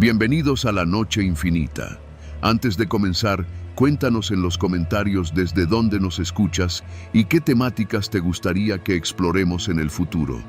Bienvenidos a la Noche Infinita. Antes de comenzar, cuéntanos en los comentarios desde dónde nos escuchas y qué temáticas te gustaría que exploremos en el futuro.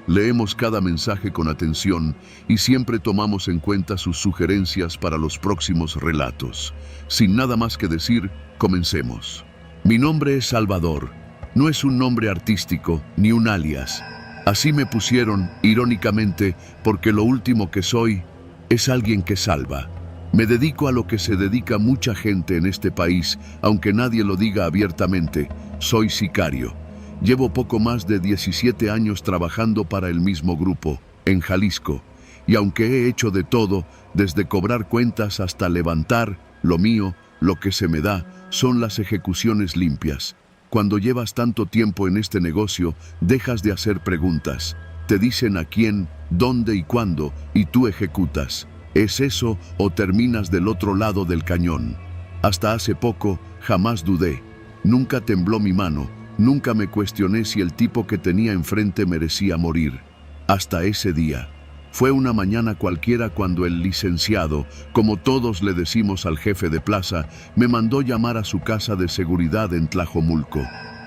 Leemos cada mensaje con atención y siempre tomamos en cuenta sus sugerencias para los próximos relatos. Sin nada más que decir, comencemos. Mi nombre es Salvador. No es un nombre artístico ni un alias. Así me pusieron, irónicamente, porque lo último que soy es alguien que salva. Me dedico a lo que se dedica mucha gente en este país, aunque nadie lo diga abiertamente. Soy sicario. Llevo poco más de 17 años trabajando para el mismo grupo, en Jalisco. Y aunque he hecho de todo, desde cobrar cuentas hasta levantar, lo mío, lo que se me da, son las ejecuciones limpias. Cuando llevas tanto tiempo en este negocio, dejas de hacer preguntas. Te dicen a quién, dónde y cuándo, y tú ejecutas. ¿Es eso o terminas del otro lado del cañón? Hasta hace poco, jamás dudé. Nunca tembló mi mano, nunca me cuestioné si el tipo que tenía enfrente merecía morir. Hasta ese día. Fue una mañana cualquiera cuando el licenciado, como todos le decimos al jefe de plaza, me mandó llamar a su casa de seguridad en Tlajomulco.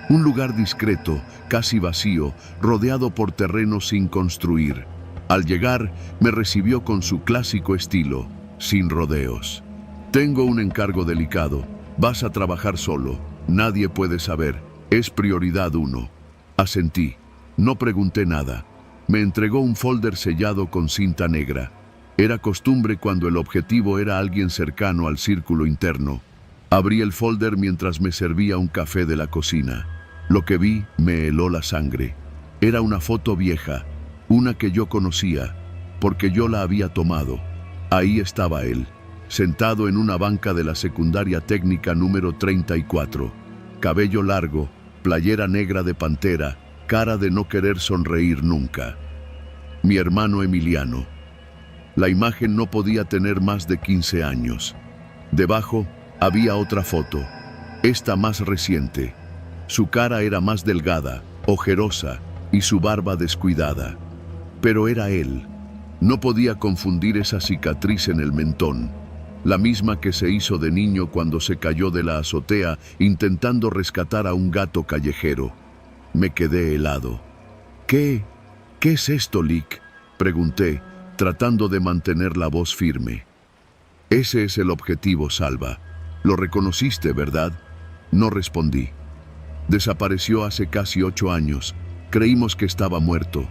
Un lugar discreto, casi vacío, rodeado por terrenos sin construir. Al llegar, me recibió con su clásico estilo, sin rodeos. Tengo un encargo delicado. Vas a trabajar solo. Nadie puede saber. Es prioridad 1. Asentí. No pregunté nada. Me entregó un folder sellado con cinta negra. Era costumbre cuando el objetivo era alguien cercano al círculo interno. Abrí el folder mientras me servía un café de la cocina. Lo que vi me heló la sangre. Era una foto vieja, una que yo conocía, porque yo la había tomado. Ahí estaba él, sentado en una banca de la secundaria técnica número 34. Cabello largo, playera negra de pantera, cara de no querer sonreír nunca. Mi hermano Emiliano. La imagen no podía tener más de 15 años. Debajo había otra foto, esta más reciente. Su cara era más delgada, ojerosa, y su barba descuidada. Pero era él. No podía confundir esa cicatriz en el mentón, la misma que se hizo de niño cuando se cayó de la azotea intentando rescatar a un gato callejero. Me quedé helado. ¿Qué es esto, Lick?, pregunté, tratando de mantener la voz firme. Ese es el objetivo, Salva. Lo reconociste, ¿verdad? No respondí. Desapareció hace casi 8 años. Creímos que estaba muerto,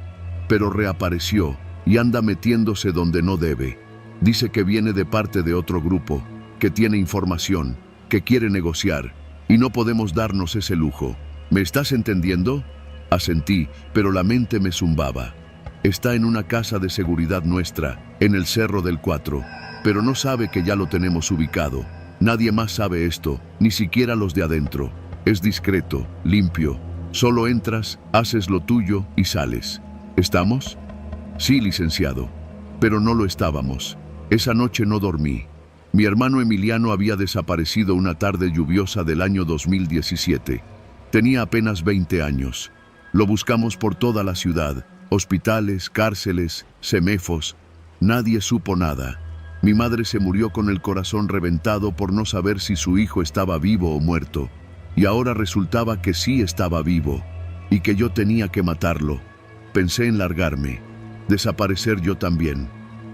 pero reapareció y anda metiéndose donde no debe. Dice que viene de parte de otro grupo, que tiene información, que quiere negociar, y no podemos darnos ese lujo. ¿Me estás entendiendo? Asentí, pero la mente me zumbaba. Está en una casa de seguridad nuestra, en el Cerro del 4, pero no sabe que ya lo tenemos ubicado. Nadie más sabe esto, ni siquiera los de adentro. Es discreto, limpio. Solo entras, haces lo tuyo y sales. ¿Estamos? Sí, licenciado. Pero no lo estábamos. Esa noche no dormí. Mi hermano Emiliano había desaparecido una tarde lluviosa del año 2017. Tenía apenas 20 años. Lo buscamos por toda la ciudad. Hospitales, cárceles, semefos. Nadie supo nada. Mi madre se murió con el corazón reventado por no saber si su hijo estaba vivo o muerto. Y ahora resultaba que sí estaba vivo, y que yo tenía que matarlo. Pensé en largarme, desaparecer yo también,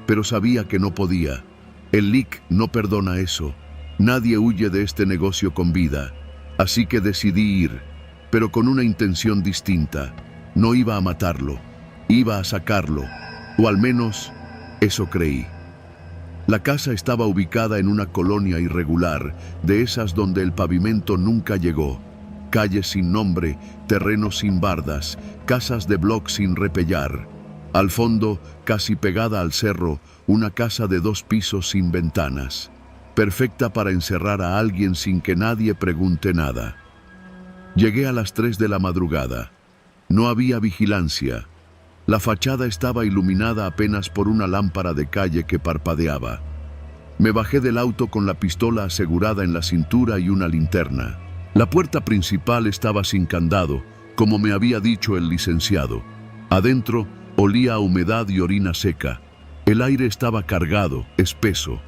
pero sabía que no podía. El Lick no perdona eso. Nadie huye de este negocio con vida. Así que decidí ir, pero con una intención distinta. No iba a matarlo, iba a sacarlo, o al menos eso creí. La casa estaba ubicada en una colonia irregular, de esas donde el pavimento nunca llegó. Calles sin nombre, terrenos sin bardas, casas de bloc sin repellar. Al fondo, casi pegada al cerro, una casa de 2 pisos sin ventanas. Perfecta para encerrar a alguien sin que nadie pregunte nada. Llegué a las 3 de la madrugada. No había vigilancia. La fachada estaba iluminada apenas por una lámpara de calle que parpadeaba. Me bajé del auto con la pistola asegurada en la cintura y una linterna. La puerta principal estaba sin candado, como me había dicho el licenciado. Adentro olía a humedad y orina seca. El aire estaba cargado, espeso.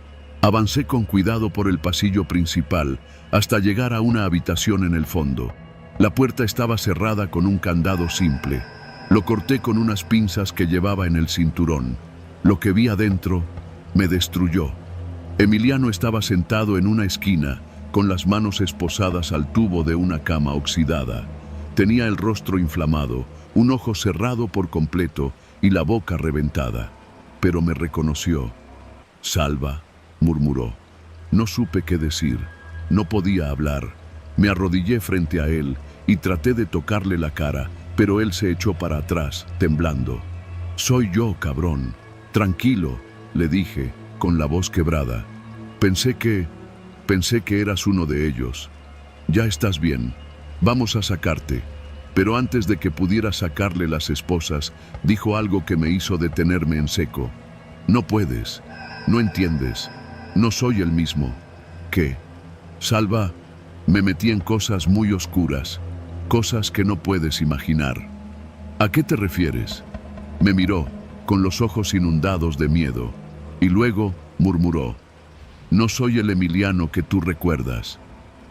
Avancé con cuidado por el pasillo principal hasta llegar a una habitación en el fondo. La puerta estaba cerrada con un candado simple. Lo corté con unas pinzas que llevaba en el cinturón. Lo que vi adentro me destruyó. Emiliano estaba sentado en una esquina, con las manos esposadas al tubo de una cama oxidada. Tenía el rostro inflamado, un ojo cerrado por completo y la boca reventada. Pero me reconoció. «Salva», murmuró. No supe qué decir. No podía hablar. Me arrodillé frente a él y traté de tocarle la cara, pero él se echó para atrás, temblando. «Soy yo, cabrón. Tranquilo», le dije, con la voz quebrada. Pensé que eras uno de ellos. «Ya estás bien. Vamos a sacarte». Pero antes de que pudiera sacarle las esposas, dijo algo que me hizo detenerme en seco. «No puedes. No entiendes. No soy el mismo». «¿Qué?» «Salva, me metí en cosas muy oscuras, cosas que no puedes imaginar». «¿A qué te refieres?» Me miró, con los ojos inundados de miedo, y luego murmuró. «No soy el Emiliano que tú recuerdas».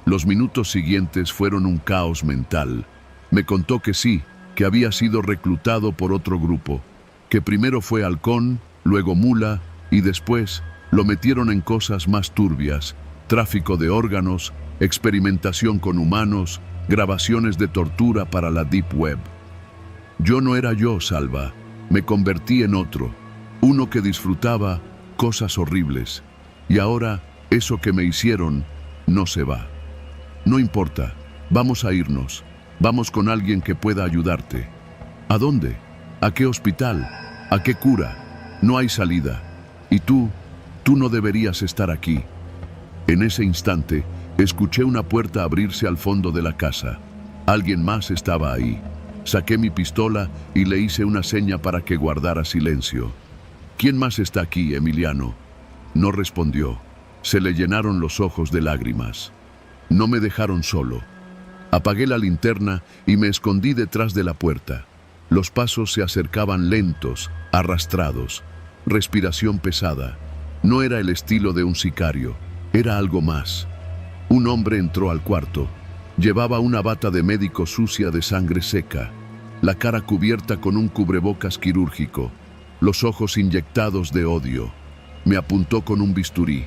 Los minutos siguientes fueron un caos mental. Me contó que sí, que había sido reclutado por otro grupo, que primero fue halcón, luego mula, y después lo metieron en cosas más turbias: tráfico de órganos, experimentación con humanos, grabaciones de tortura para la Deep Web. Yo no era yo, Salva. Me convertí en otro, uno que disfrutaba cosas horribles. Y ahora, eso que me hicieron no se va. No importa, vamos a irnos. Vamos con alguien que pueda ayudarte. ¿A dónde? ¿A qué hospital? ¿A qué cura? No hay salida. Y tú no deberías estar aquí». En ese instante, escuché una puerta abrirse al fondo de la casa. Alguien más estaba ahí. Saqué mi pistola y le hice una seña para que guardara silencio. «¿Quién más está aquí, Emiliano?» No respondió. Se le llenaron los ojos de lágrimas. No me dejaron solo. Apagué la linterna y me escondí detrás de la puerta. Los pasos se acercaban lentos, arrastrados. Respiración pesada. No era el estilo de un sicario, era algo más. Un hombre entró al cuarto. Llevaba una bata de médico sucia de sangre seca, la cara cubierta con un cubrebocas quirúrgico, los ojos inyectados de odio. Me apuntó con un bisturí.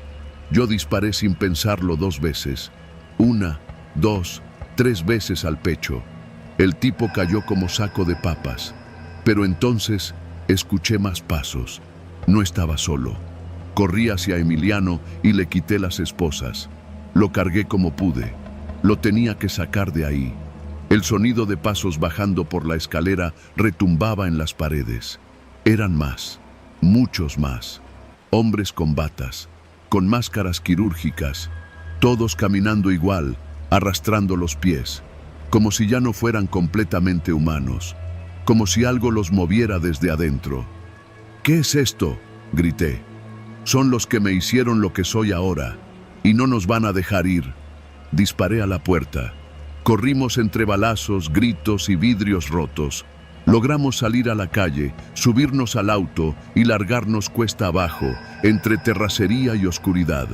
Yo disparé sin pensarlo 2 veces. 1, 2, 3 veces al pecho. El tipo cayó como saco de papas. Pero entonces escuché más pasos. No estaba solo. Corrí hacia Emiliano y le quité las esposas. Lo cargué como pude. Lo tenía que sacar de ahí. El sonido de pasos bajando por la escalera retumbaba en las paredes. Eran más, muchos más. Hombres con batas, con máscaras quirúrgicas, todos caminando igual, arrastrando los pies, como si ya no fueran completamente humanos, como si algo los moviera desde adentro. «¿Qué es esto?», grité. «Son los que me hicieron lo que soy ahora, y no nos van a dejar ir». Disparé a la puerta. Corrimos entre balazos, gritos y vidrios rotos. Logramos salir a la calle, subirnos al auto y largarnos cuesta abajo, entre terracería y oscuridad.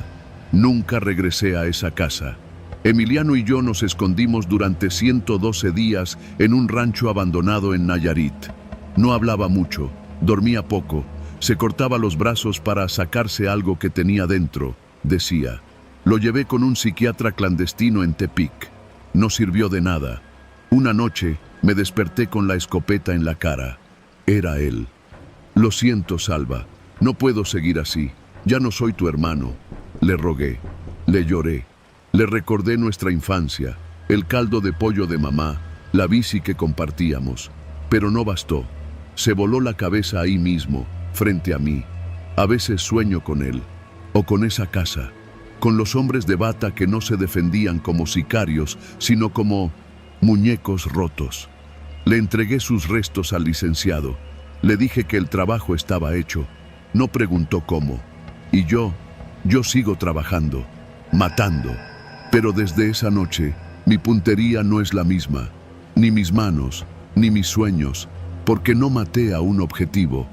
Nunca regresé a esa casa. Emiliano y yo nos escondimos durante 112 días en un rancho abandonado en Nayarit. No hablaba mucho, dormía poco, se cortaba los brazos para sacarse algo que tenía dentro, decía. Lo llevé con un psiquiatra clandestino en Tepic. No sirvió de nada. Una noche me desperté con la escopeta en la cara. Era él. «Lo siento, Salva. No puedo seguir así. Ya no soy tu hermano». Le rogué. Le lloré. Le recordé nuestra infancia, el caldo de pollo de mamá, la bici que compartíamos. Pero no bastó. Se voló la cabeza ahí mismo, frente a mí. A veces sueño con él, o con esa casa, con los hombres de bata que no se defendían como sicarios, sino como muñecos rotos. Le entregué sus restos al licenciado. Le dije que el trabajo estaba hecho. No preguntó cómo. Y yo sigo trabajando, matando. Pero desde esa noche, mi puntería no es la misma. Ni mis manos, ni mis sueños, porque no maté a un objetivo.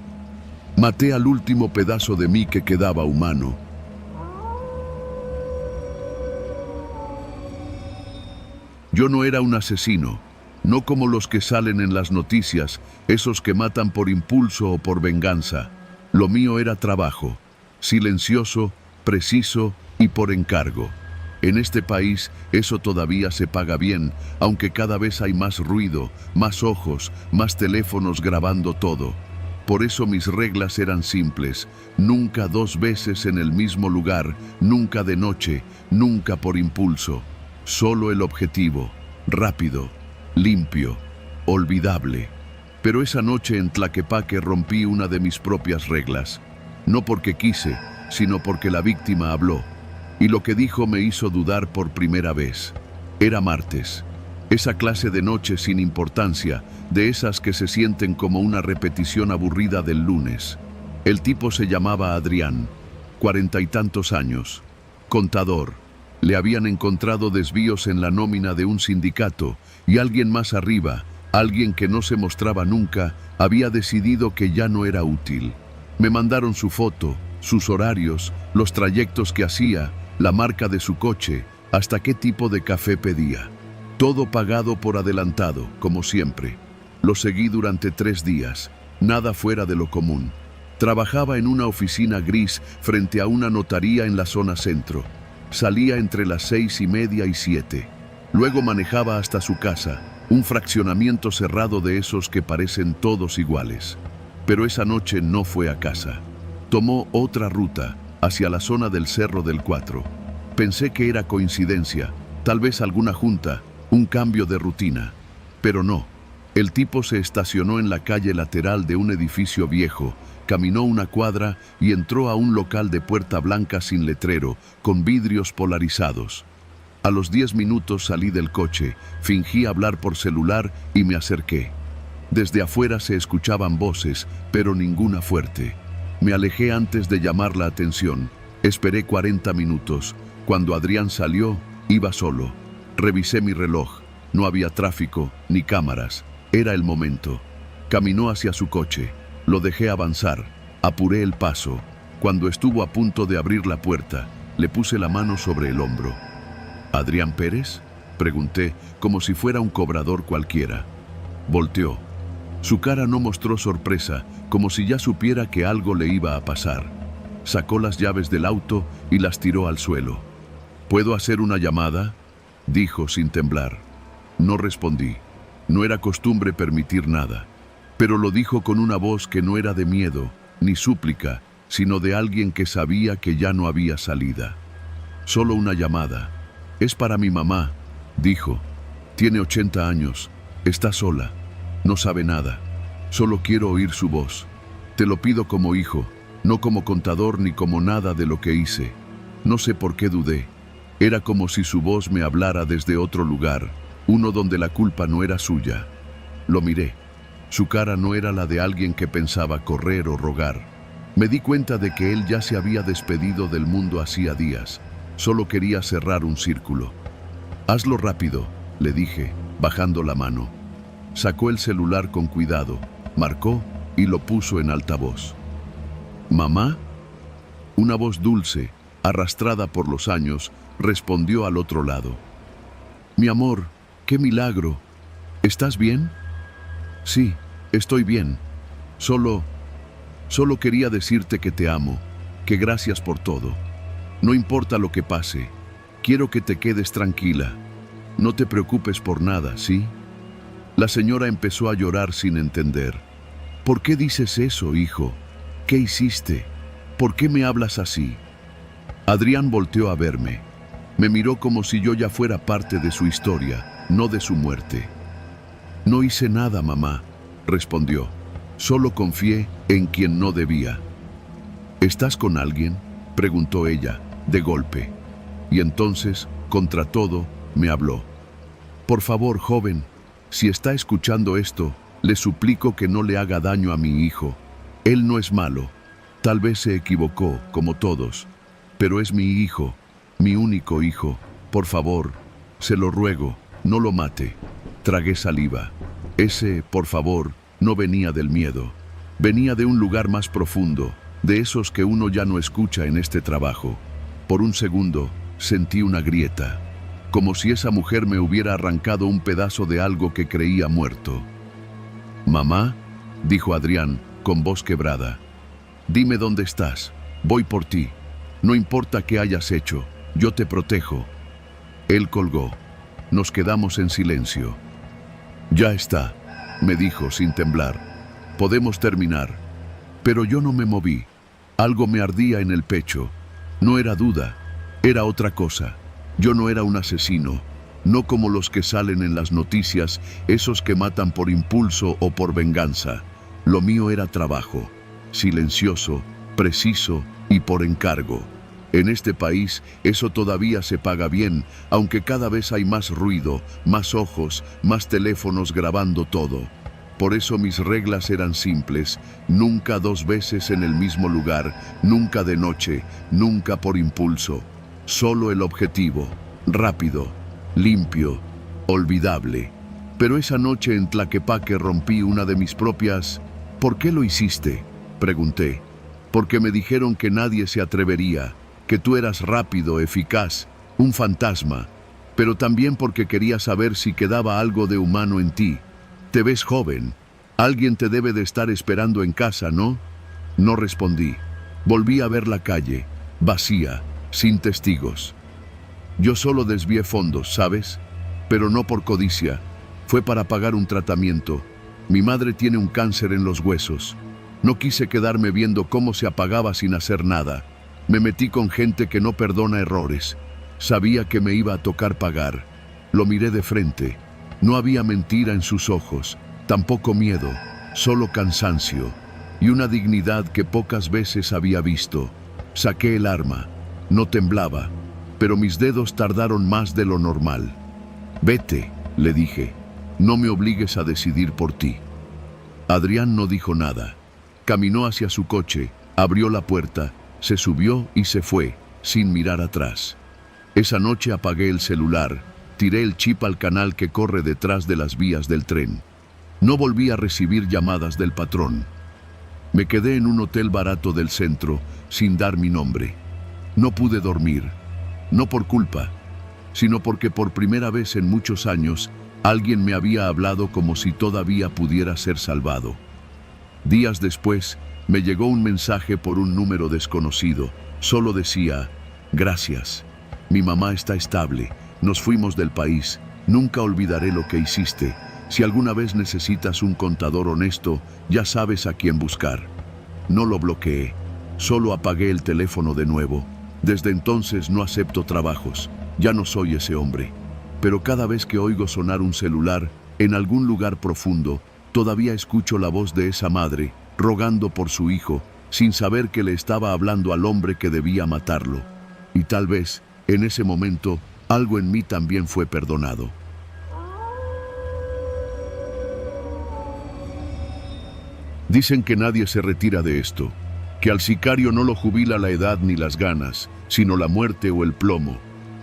Maté al último pedazo de mí que quedaba humano. Yo no era un asesino, no como los que salen en las noticias, esos que matan por impulso o por venganza. Lo mío era trabajo, silencioso, preciso y por encargo. En este país eso todavía se paga bien, aunque cada vez hay más ruido, más ojos, más teléfonos grabando todo. Por eso mis reglas eran simples: nunca 2 veces en el mismo lugar, nunca de noche, nunca por impulso. Solo el objetivo, rápido, limpio, olvidable. Pero esa noche en Tlaquepaque rompí una de mis propias reglas. No porque quise, sino porque la víctima habló. Y lo que dijo me hizo dudar por primera vez. Era martes. Esa clase de noche sin importancia, de esas que se sienten como una repetición aburrida del lunes. El tipo se llamaba Adrián, 40 y tantos años, contador. Le habían encontrado desvíos en la nómina de un sindicato y alguien más arriba, alguien que no se mostraba nunca, había decidido que ya no era útil. Me mandaron su foto, sus horarios, los trayectos que hacía, la marca de su coche, hasta qué tipo de café pedía. Todo pagado por adelantado, como siempre. Lo seguí durante 3 días, nada fuera de lo común. Trabajaba en una oficina gris frente a una notaría en la zona centro. Salía entre las 6:30 y 7. Luego manejaba hasta su casa, un fraccionamiento cerrado de esos que parecen todos iguales. Pero esa noche no fue a casa. Tomó otra ruta, hacia la zona del Cerro del Cuatro. Pensé que era coincidencia, tal vez alguna junta, un cambio de rutina. Pero no. El tipo se estacionó en la calle lateral de un edificio viejo, caminó una cuadra y entró a un local de puerta blanca sin letrero, con vidrios polarizados. A los 10 minutos salí del coche, fingí hablar por celular y me acerqué. Desde afuera se escuchaban voces, pero ninguna fuerte. Me alejé antes de llamar la atención. Esperé 40 minutos. Cuando Adrián salió, iba solo. Revisé mi reloj. No había tráfico ni cámaras. Era el momento. Caminó hacia su coche. Lo dejé avanzar. Apuré el paso. Cuando estuvo a punto de abrir la puerta, le puse la mano sobre el hombro. ¿Adrián Pérez?, pregunté, como si fuera un cobrador cualquiera. Volteó. Su cara no mostró sorpresa, como si ya supiera que algo le iba a pasar. Sacó las llaves del auto y las tiró al suelo. ¿Puedo hacer una llamada?, dijo sin temblar. No respondí. No era costumbre permitir nada. Pero lo dijo con una voz que no era de miedo, ni súplica, sino de alguien que sabía que ya no había salida. Solo una llamada. Es para mi mamá, dijo. Tiene 80 años, está sola, no sabe nada. Solo quiero oír su voz. Te lo pido como hijo, no como contador ni como nada de lo que hice. No sé por qué dudé. Era como si su voz me hablara desde otro lugar, uno donde la culpa no era suya. Lo miré. Su cara no era la de alguien que pensaba correr o rogar. Me di cuenta de que él ya se había despedido del mundo hacía días. Solo quería cerrar un círculo. Hazlo rápido, le dije, bajando la mano. Sacó el celular con cuidado, marcó y lo puso en altavoz. ¿Mamá? Una voz dulce, arrastrada por los años, respondió al otro lado. Mi amor, qué milagro. ¿Estás bien? Sí, estoy bien. Solo quería decirte que te amo, que gracias por todo. No importa lo que pase, quiero que te quedes tranquila. No te preocupes por nada, ¿sí? La señora empezó a llorar sin entender. ¿Por qué dices eso, hijo? ¿Qué hiciste? ¿Por qué me hablas así? Adrián volteó a verme. Me miró como si yo ya fuera parte de su historia, no de su muerte. No hice nada, mamá, respondió. Solo confié en quien no debía. ¿Estás con alguien?, preguntó ella, de golpe. Y entonces, contra todo, me habló. Por favor, joven, si está escuchando esto, le suplico que no le haga daño a mi hijo. Él no es malo. Tal vez se equivocó, como todos. Pero es mi hijo, mi único hijo. Por favor, se lo ruego, no lo mate. Tragué saliva. Ese, por favor, no venía del miedo. Venía de un lugar más profundo, de esos que uno ya no escucha en este trabajo. Por un segundo, sentí una grieta, como si esa mujer me hubiera arrancado un pedazo de algo que creía muerto. «Mamá», dijo Adrián, con voz quebrada, «dime dónde estás. Voy por ti. No importa qué hayas hecho, yo te protejo». Él colgó. Nos quedamos en silencio. «Ya está», me dijo sin temblar. «Podemos terminar». Pero yo no me moví. Algo me ardía en el pecho. No era duda, era otra cosa. Yo no era un asesino, no como los que salen en las noticias, esos que matan por impulso o por venganza. Lo mío era trabajo, silencioso, preciso y por encargo. En este país eso todavía se paga bien, aunque cada vez hay más ruido, más ojos, más teléfonos grabando todo. Por eso mis reglas eran simples: nunca 2 veces en el mismo lugar, nunca de noche, nunca por impulso. Solo el objetivo, rápido, limpio, olvidable. Pero esa noche en Tlaquepaque rompí una de mis propias... «¿Por qué lo hiciste?», pregunté. «Porque me dijeron que nadie se atrevería, que tú eras rápido, eficaz, un fantasma, pero también porque quería saber si quedaba algo de humano en ti. Te ves joven. Alguien te debe de estar esperando en casa, ¿no?». No respondí. Volví a ver la calle, vacía, sin testigos. Yo solo desvié fondos, ¿sabes? Pero no por codicia. Fue para pagar un tratamiento. Mi madre tiene un cáncer en los huesos. No quise quedarme viendo cómo se apagaba sin hacer nada. Me metí con gente que no perdona errores. Sabía que me iba a tocar pagar. Lo miré de frente. No había mentira en sus ojos, tampoco miedo, solo cansancio y una dignidad que pocas veces había visto. Saqué el arma. No temblaba, pero mis dedos tardaron más de lo normal. «Vete», le dije. «No me obligues a decidir por ti». Adrián no dijo nada. Caminó hacia su coche, abrió la puerta, se subió y se fue, sin mirar atrás. Esa noche apagué el celular, tiré el chip al canal que corre detrás de las vías del tren. No volví a recibir llamadas del patrón. Me quedé en un hotel barato del centro, sin dar mi nombre. No pude dormir, no por culpa, sino porque por primera vez en muchos años alguien me había hablado como si todavía pudiera ser salvado. Días después, me llegó un mensaje por un número desconocido. Solo decía: «Gracias. Mi mamá está estable. Nos fuimos del país. Nunca olvidaré lo que hiciste. Si alguna vez necesitas un contador honesto, ya sabes a quién buscar». No lo bloqueé. Solo apagué el teléfono de nuevo. Desde entonces no acepto trabajos. Ya no soy ese hombre. Pero cada vez que oigo sonar un celular, en algún lugar profundo, todavía escucho la voz de esa madre, rogando por su hijo, sin saber que le estaba hablando al hombre que debía matarlo. Y tal vez, en ese momento, algo en mí también fue perdonado. Dicen que nadie se retira de esto, que al sicario no lo jubila la edad ni las ganas, sino la muerte o el plomo.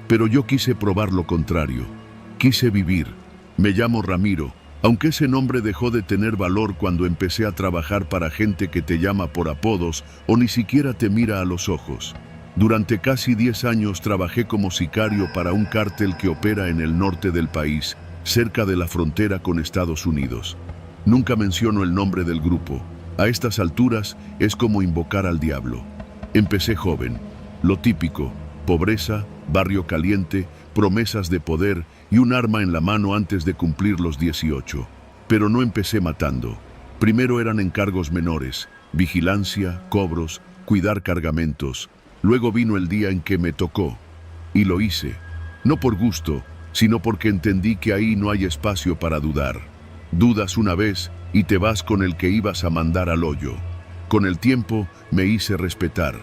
Pero yo quise probar lo contrario. Quise vivir. Me llamo Ramiro, aunque ese nombre dejó de tener valor cuando empecé a trabajar para gente que te llama por apodos o ni siquiera te mira a los ojos. Durante casi 10 años trabajé como sicario para un cártel que opera en el norte del país, cerca de la frontera con Estados Unidos. Nunca menciono el nombre del grupo. A estas alturas es como invocar al diablo. Empecé joven. Lo típico: pobreza, barrio caliente, promesas de poder y un arma en la mano antes de cumplir los 18. Pero no empecé matando. Primero eran encargos menores: vigilancia, cobros, cuidar cargamentos. Luego vino el día en que me tocó. Y lo hice. No por gusto, sino porque entendí que ahí no hay espacio para dudar. Dudas una vez y te vas con el que ibas a mandar al hoyo. Con el tiempo me hice respetar.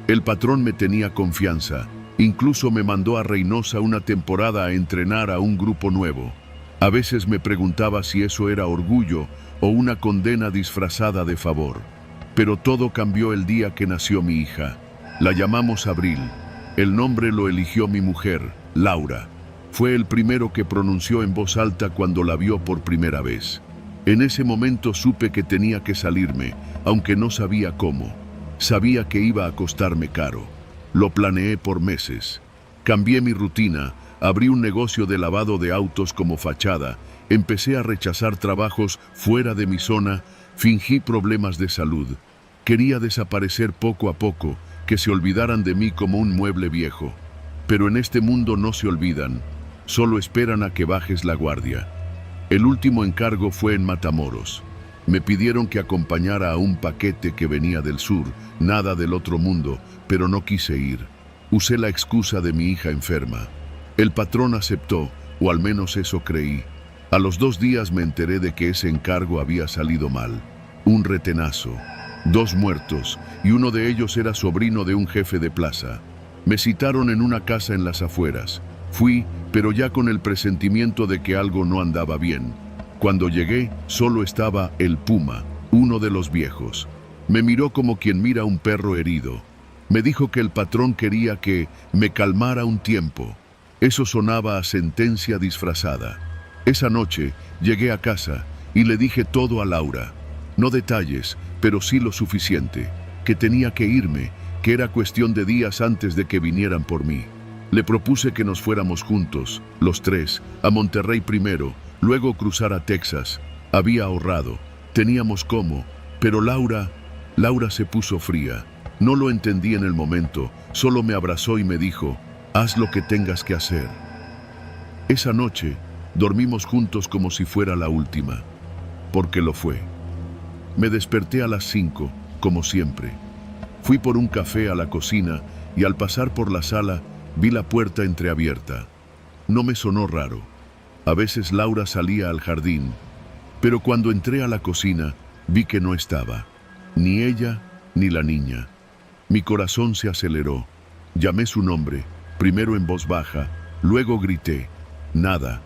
El patrón me tenía confianza. Incluso me mandó a Reynosa una temporada a entrenar a un grupo nuevo. A veces me preguntaba si eso era orgullo o una condena disfrazada de favor. Pero todo cambió el día que nació mi hija. La llamamos Abril. El nombre lo eligió mi mujer, Laura. Fue el primero que pronunció en voz alta cuando la vio por primera vez. En ese momento supe que tenía que salirme, aunque no sabía cómo. Sabía que iba a costarme caro. Lo planeé por meses. Cambié mi rutina, abrí un negocio de lavado de autos como fachada, empecé a rechazar trabajos fuera de mi zona, fingí problemas de salud. Quería desaparecer poco a poco, que se olvidaran de mí como un mueble viejo. Pero en este mundo no se olvidan, solo esperan a que bajes la guardia. El último encargo fue en Matamoros. Me pidieron que acompañara a un paquete que venía del sur, nada del otro mundo, pero no quise ir. Usé la excusa de mi hija enferma. El patrón aceptó, o al menos eso creí. A los 2 días me enteré de que ese encargo había salido mal. Un retenazo, 2 muertos, y uno de ellos era sobrino de un jefe de plaza. Me citaron en una casa en las afueras. Fui, pero ya con el presentimiento de que algo no andaba bien. Cuando llegué, solo estaba el Puma, uno de los viejos. Me miró como quien mira a un perro herido. Me dijo que el patrón quería que me calmara un tiempo. Eso sonaba a sentencia disfrazada. Esa noche llegué a casa y le dije todo a Laura. No detalles, pero sí lo suficiente. Que tenía que irme, que era cuestión de días antes de que vinieran por mí. Le propuse que nos fuéramos juntos, los 3, a Monterrey primero, luego cruzar a Texas. Había ahorrado, teníamos cómo, pero Laura se puso fría. No lo entendí en el momento, solo me abrazó y me dijo, haz lo que tengas que hacer. Esa noche dormimos juntos como si fuera la última, porque lo fue. Me desperté a las 5, como siempre. Fui por un café a la cocina y al pasar por la sala vi la puerta entreabierta. No me sonó raro. A veces Laura salía al jardín, pero cuando entré a la cocina vi que no estaba, ni ella ni la niña. Mi corazón se aceleró. Llamé su nombre, primero en voz baja, luego grité. Nada.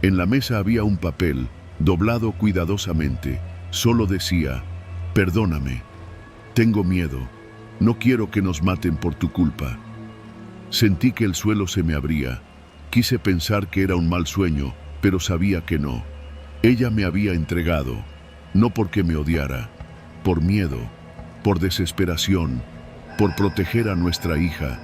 En la mesa había un papel, doblado cuidadosamente. Solo decía, perdóname. Tengo miedo. No quiero que nos maten por tu culpa. Sentí que el suelo se me abría. Quise pensar que era un mal sueño, pero sabía que no. Ella me había entregado, no porque me odiara, por miedo, por desesperación, por proteger a nuestra hija.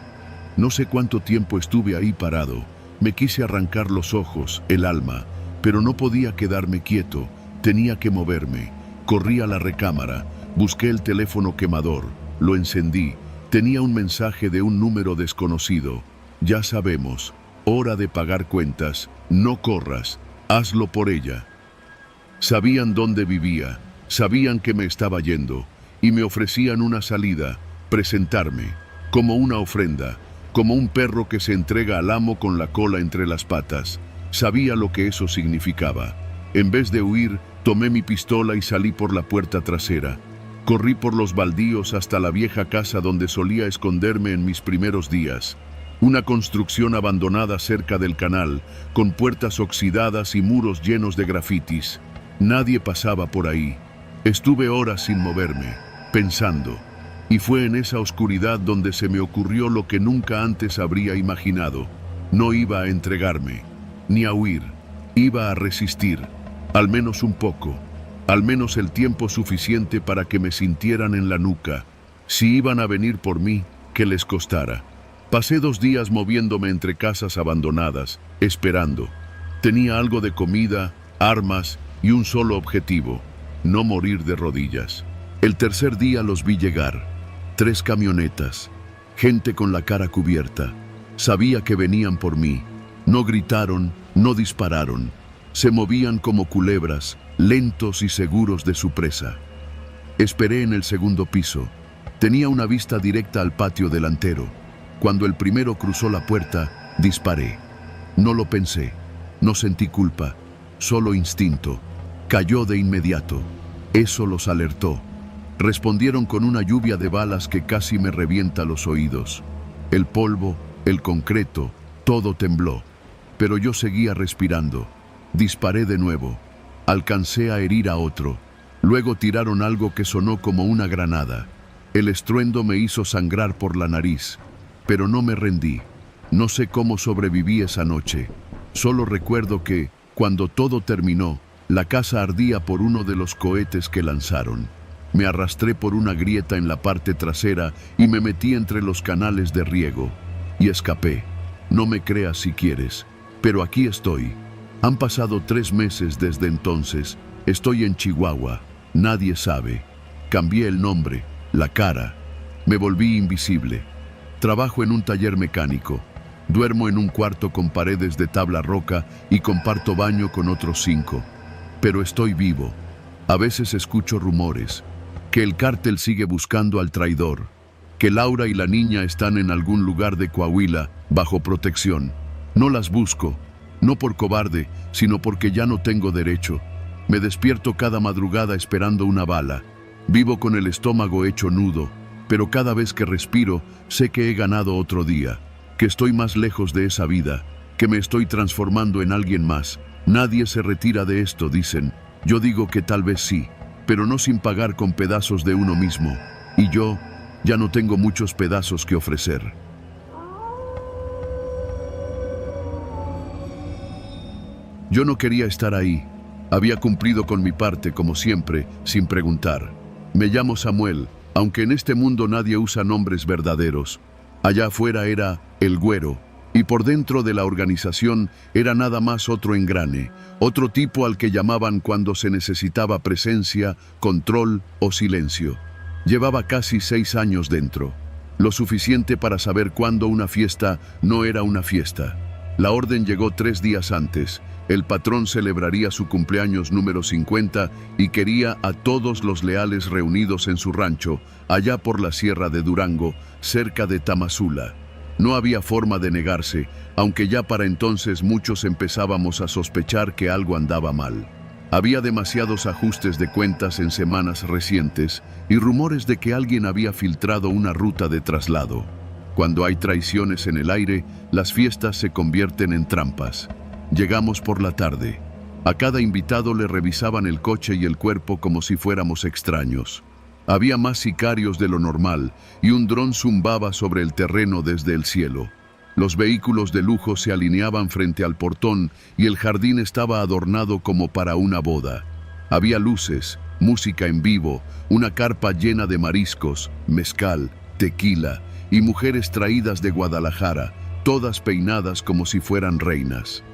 No sé cuánto tiempo estuve ahí parado. Me quise arrancar los ojos, el alma, pero no podía quedarme quieto. Tenía que moverme. Corrí a la recámara, busqué el teléfono quemador, lo encendí. Tenía un mensaje de un número desconocido. Ya sabemos, hora de pagar cuentas, no corras, hazlo por ella. Sabían dónde vivía, sabían que me estaba yendo, y me ofrecían una salida, presentarme, como una ofrenda, como un perro que se entrega al amo con la cola entre las patas. Sabía lo que eso significaba. En vez de huir, tomé mi pistola y salí por la puerta trasera. Corrí por los baldíos hasta la vieja casa donde solía esconderme en mis primeros días. Una construcción abandonada cerca del canal, con puertas oxidadas y muros llenos de grafitis. Nadie pasaba por ahí. Estuve horas sin moverme, pensando. Y fue en esa oscuridad donde se me ocurrió lo que nunca antes habría imaginado. No iba a entregarme, ni a huir. Iba a resistir, al menos un poco. Al menos el tiempo suficiente para que me sintieran en la nuca. Si iban a venir por mí, que les costara. Pasé 2 días moviéndome entre casas abandonadas, esperando. Tenía algo de comida, armas y un solo objetivo: no morir de rodillas. El tercer día los vi llegar. 3 camionetas, gente con la cara cubierta. Sabía que venían por mí. No gritaron, no dispararon. Se movían como culebras, lentos y seguros de su presa. Esperé en el segundo piso. Tenía una vista directa al patio delantero. Cuando el primero cruzó la puerta, disparé. No lo pensé, no sentí culpa, solo instinto. Cayó de inmediato. Eso los alertó. Respondieron con una lluvia de balas que casi me revienta los oídos. El polvo, el concreto, todo tembló. Pero yo seguía respirando. Disparé de nuevo. Alcancé a herir a otro. Luego tiraron algo que sonó como una granada. El estruendo me hizo sangrar por la nariz. Pero no me rendí. No sé cómo sobreviví esa noche. Solo recuerdo que, cuando todo terminó, la casa ardía por uno de los cohetes que lanzaron. Me arrastré por una grieta en la parte trasera y me metí entre los canales de riego. Y escapé. No me creas si quieres, pero aquí estoy. Han pasado 3 meses desde entonces. Estoy en Chihuahua. Nadie sabe. Cambié el nombre, la cara. Me volví invisible. Trabajo en un taller mecánico. Duermo en un cuarto con paredes de tabla roca y comparto baño con otros 5. Pero estoy vivo. A veces escucho rumores. Que el cártel sigue buscando al traidor. Que Laura y la niña están en algún lugar de Coahuila, bajo protección. No las busco. No por cobarde, sino porque ya no tengo derecho. Me despierto cada madrugada esperando una bala. Vivo con el estómago hecho nudo, pero cada vez que respiro, sé que he ganado otro día, que estoy más lejos de esa vida, que me estoy transformando en alguien más. Nadie se retira de esto, dicen. Yo digo que tal vez sí, pero no sin pagar con pedazos de uno mismo. Y yo ya no tengo muchos pedazos que ofrecer. Yo no quería estar ahí. Había cumplido con mi parte, como siempre, sin preguntar. Me llamo Samuel, aunque en este mundo nadie usa nombres verdaderos. Allá afuera era el Güero, y por dentro de la organización era nada más otro engrane, otro tipo al que llamaban cuando se necesitaba presencia, control o silencio. Llevaba casi 6 años dentro, lo suficiente para saber cuándo una fiesta no era una fiesta. La orden llegó 3 días antes. El patrón celebraría su cumpleaños número 50 y quería a todos los leales reunidos en su rancho, allá por la sierra de Durango, cerca de Tamazula. No había forma de negarse, aunque ya para entonces muchos empezábamos a sospechar que algo andaba mal. Había demasiados ajustes de cuentas en semanas recientes y rumores de que alguien había filtrado una ruta de traslado. Cuando hay traiciones en el aire, las fiestas se convierten en trampas. Llegamos por la tarde. A cada invitado le revisaban el coche y el cuerpo como si fuéramos extraños. Había más sicarios de lo normal y un dron zumbaba sobre el terreno desde el cielo. Los vehículos de lujo se alineaban frente al portón y el jardín estaba adornado como para una boda. Había luces, música en vivo, una carpa llena de mariscos, mezcal, tequila y mujeres traídas de Guadalajara, todas peinadas como si fueran reinas.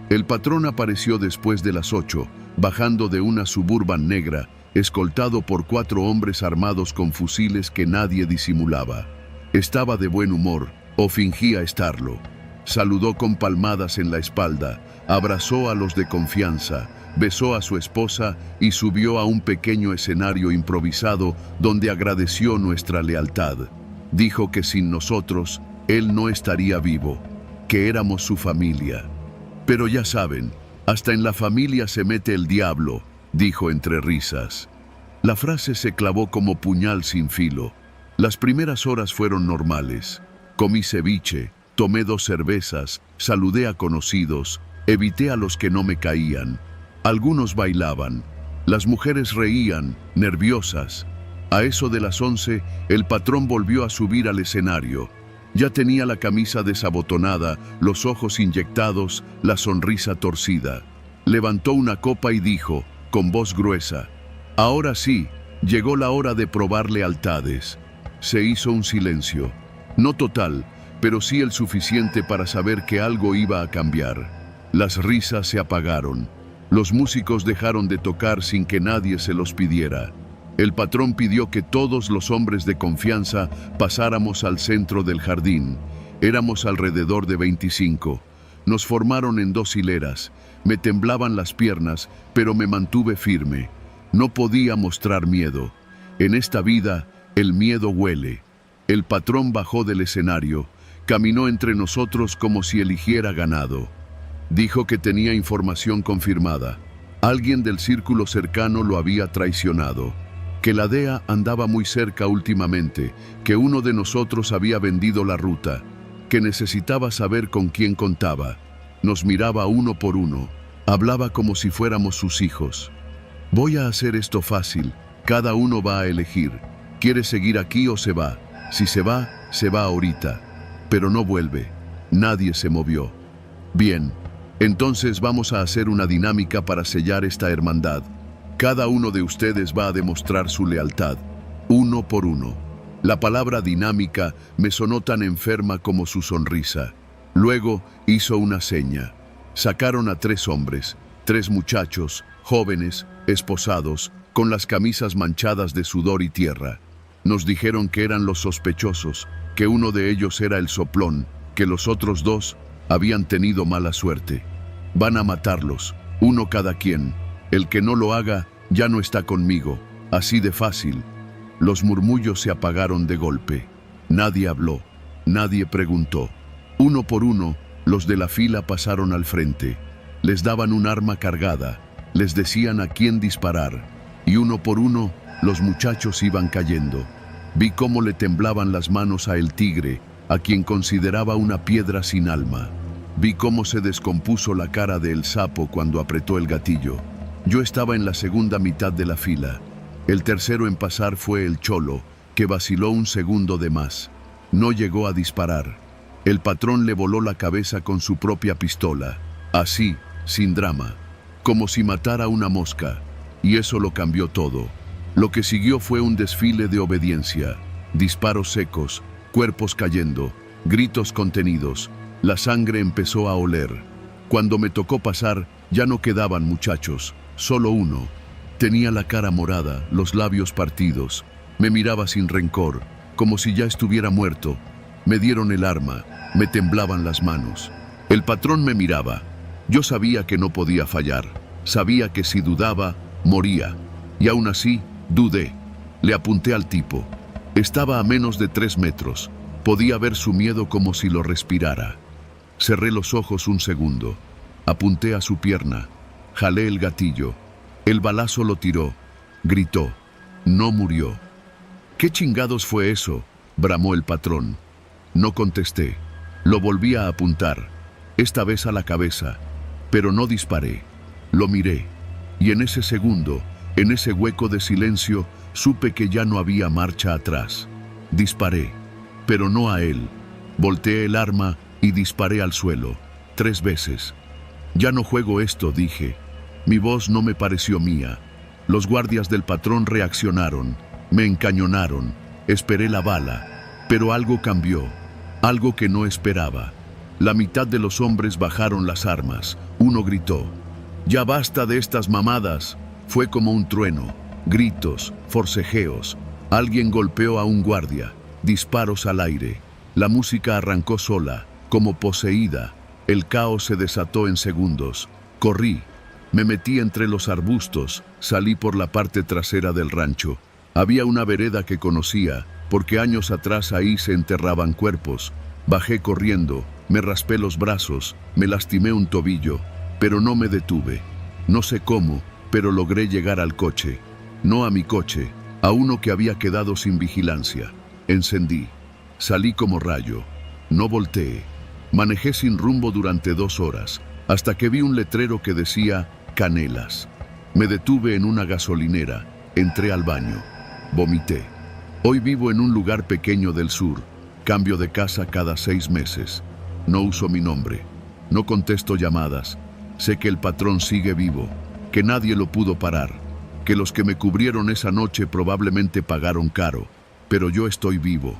El patrón apareció después de las 8, bajando de una Suburban negra, escoltado por 4 hombres armados con fusiles que nadie disimulaba. Estaba de buen humor, o fingía estarlo. Saludó con palmadas en la espalda, abrazó a los de confianza, besó a su esposa y subió a un pequeño escenario improvisado donde agradeció nuestra lealtad. Dijo que sin nosotros, él no estaría vivo, que éramos su familia. Pero ya saben, hasta en la familia se mete el diablo, dijo entre risas. La frase se clavó como puñal sin filo. Las primeras horas fueron normales. Comí ceviche, tomé 2 cervezas, saludé a conocidos, evité a los que no me caían. Algunos bailaban. Las mujeres reían, nerviosas. A eso de las 11, el patrón volvió a subir al escenario. Ya tenía la camisa desabotonada, los ojos inyectados, la sonrisa torcida. Levantó una copa y dijo, con voz gruesa, «Ahora sí, llegó la hora de probar lealtades». Se hizo un silencio. No total, pero sí el suficiente para saber que algo iba a cambiar. Las risas se apagaron. Los músicos dejaron de tocar sin que nadie se los pidiera. El patrón pidió que todos los hombres de confianza pasáramos al centro del jardín. Éramos alrededor de 25. Nos formaron en 2 hileras. Me temblaban las piernas, pero me mantuve firme. No podía mostrar miedo. En esta vida, el miedo huele. El patrón bajó del escenario. Caminó entre nosotros como si eligiera ganado. Dijo que tenía información confirmada. Alguien del círculo cercano lo había traicionado. Que la DEA andaba muy cerca últimamente, que uno de nosotros había vendido la ruta, que necesitaba saber con quién contaba. Nos miraba uno por uno, hablaba como si fuéramos sus hijos. Voy a hacer esto fácil, cada uno va a elegir. ¿Quiere seguir aquí o se va? Si se va ahorita. Pero no vuelve. Nadie se movió. Bien, entonces vamos a hacer una dinámica para sellar esta hermandad. Cada uno de ustedes va a demostrar su lealtad, uno por uno. La palabra dinámica me sonó tan enferma como su sonrisa. Luego hizo una seña. Sacaron a 3 hombres, 3 muchachos, jóvenes, esposados, con las camisas manchadas de sudor y tierra. Nos dijeron que eran los sospechosos, que uno de ellos era el soplón, que los otros 2 habían tenido mala suerte. Van a matarlos, uno cada quien. El que no lo haga ya no está conmigo, así de fácil. Los murmullos se apagaron de golpe. Nadie habló, nadie preguntó. Uno por uno, los de la fila pasaron al frente. Les daban un arma cargada, les decían a quién disparar, y uno por uno, los muchachos iban cayendo. Vi cómo le temblaban las manos a el tigre, a quien consideraba una piedra sin alma. Vi cómo se descompuso la cara de el sapo cuando apretó el gatillo. Yo estaba en la segunda mitad de la fila. El tercero en pasar fue el cholo, que vaciló un segundo de más. No llegó a disparar. El patrón le voló la cabeza con su propia pistola, así, sin drama, como si matara una mosca, y eso lo cambió todo. Lo que siguió fue un desfile de obediencia, disparos secos, cuerpos cayendo, gritos contenidos. La sangre empezó a oler. Cuando me tocó pasar, ya no quedaban muchachos, solo uno. Tenía la cara morada, los labios partidos. Me miraba sin rencor, como si ya estuviera muerto. Me dieron el arma, me temblaban las manos. El patrón me miraba. Yo sabía que no podía fallar. Sabía que si dudaba, moría. Y aún así, dudé. Le apunté al tipo. Estaba a menos de 3 metros. Podía ver su miedo como si lo respirara. Cerré los ojos un segundo. Apunté a su pierna. Jalé el gatillo. El balazo lo tiró. Gritó. No murió. ¿Qué chingados fue eso?, bramó el patrón. No contesté. Lo volví a apuntar, esta vez a la cabeza, pero no disparé. Lo miré, y en ese segundo, en ese hueco de silencio, supe que ya no había marcha atrás. Disparé, pero no a él. Volteé el arma y disparé al suelo, 3 veces. Ya no juego esto, dije. Mi voz no me pareció mía. Los guardias del patrón reaccionaron, me encañonaron, esperé la bala, pero algo cambió, algo que no esperaba. La mitad de los hombres bajaron las armas. Uno gritó: «¡Ya basta de estas mamadas!». Fue como un trueno, gritos, forcejeos. Alguien golpeó a un guardia, disparos al aire. La música arrancó sola, como poseída. El caos se desató en segundos. Corrí. Me metí entre los arbustos, salí por la parte trasera del rancho. Había una vereda que conocía, porque años atrás ahí se enterraban cuerpos. Bajé corriendo, me raspé los brazos, me lastimé un tobillo, pero no me detuve. No sé cómo, pero logré llegar al coche. No a mi coche, a uno que había quedado sin vigilancia. Encendí. Salí como rayo. No volteé. Manejé sin rumbo durante 2 horas, hasta que vi un letrero que decía Canelas. Me detuve en una gasolinera, entré al baño, vomité. Hoy vivo en un lugar pequeño del sur, cambio de casa cada 6 meses. No uso mi nombre, no contesto llamadas. Sé que el patrón sigue vivo, que nadie lo pudo parar, que los que me cubrieron esa noche probablemente pagaron caro, pero yo estoy vivo.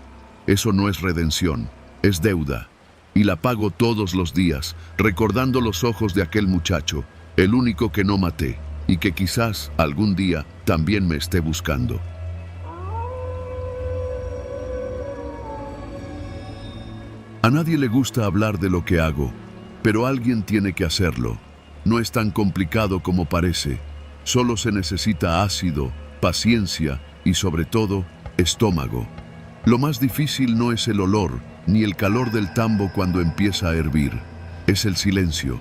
Eso no es redención, es deuda. Y la pago todos los días, recordando los ojos de aquel muchacho, el único que no maté, y que quizás algún día también me esté buscando. A nadie le gusta hablar de lo que hago, pero alguien tiene que hacerlo. No es tan complicado como parece. Solo se necesita ácido, paciencia y, sobre todo, estómago. Lo más difícil no es el olor, ni el calor del tambo cuando empieza a hervir. Es el silencio.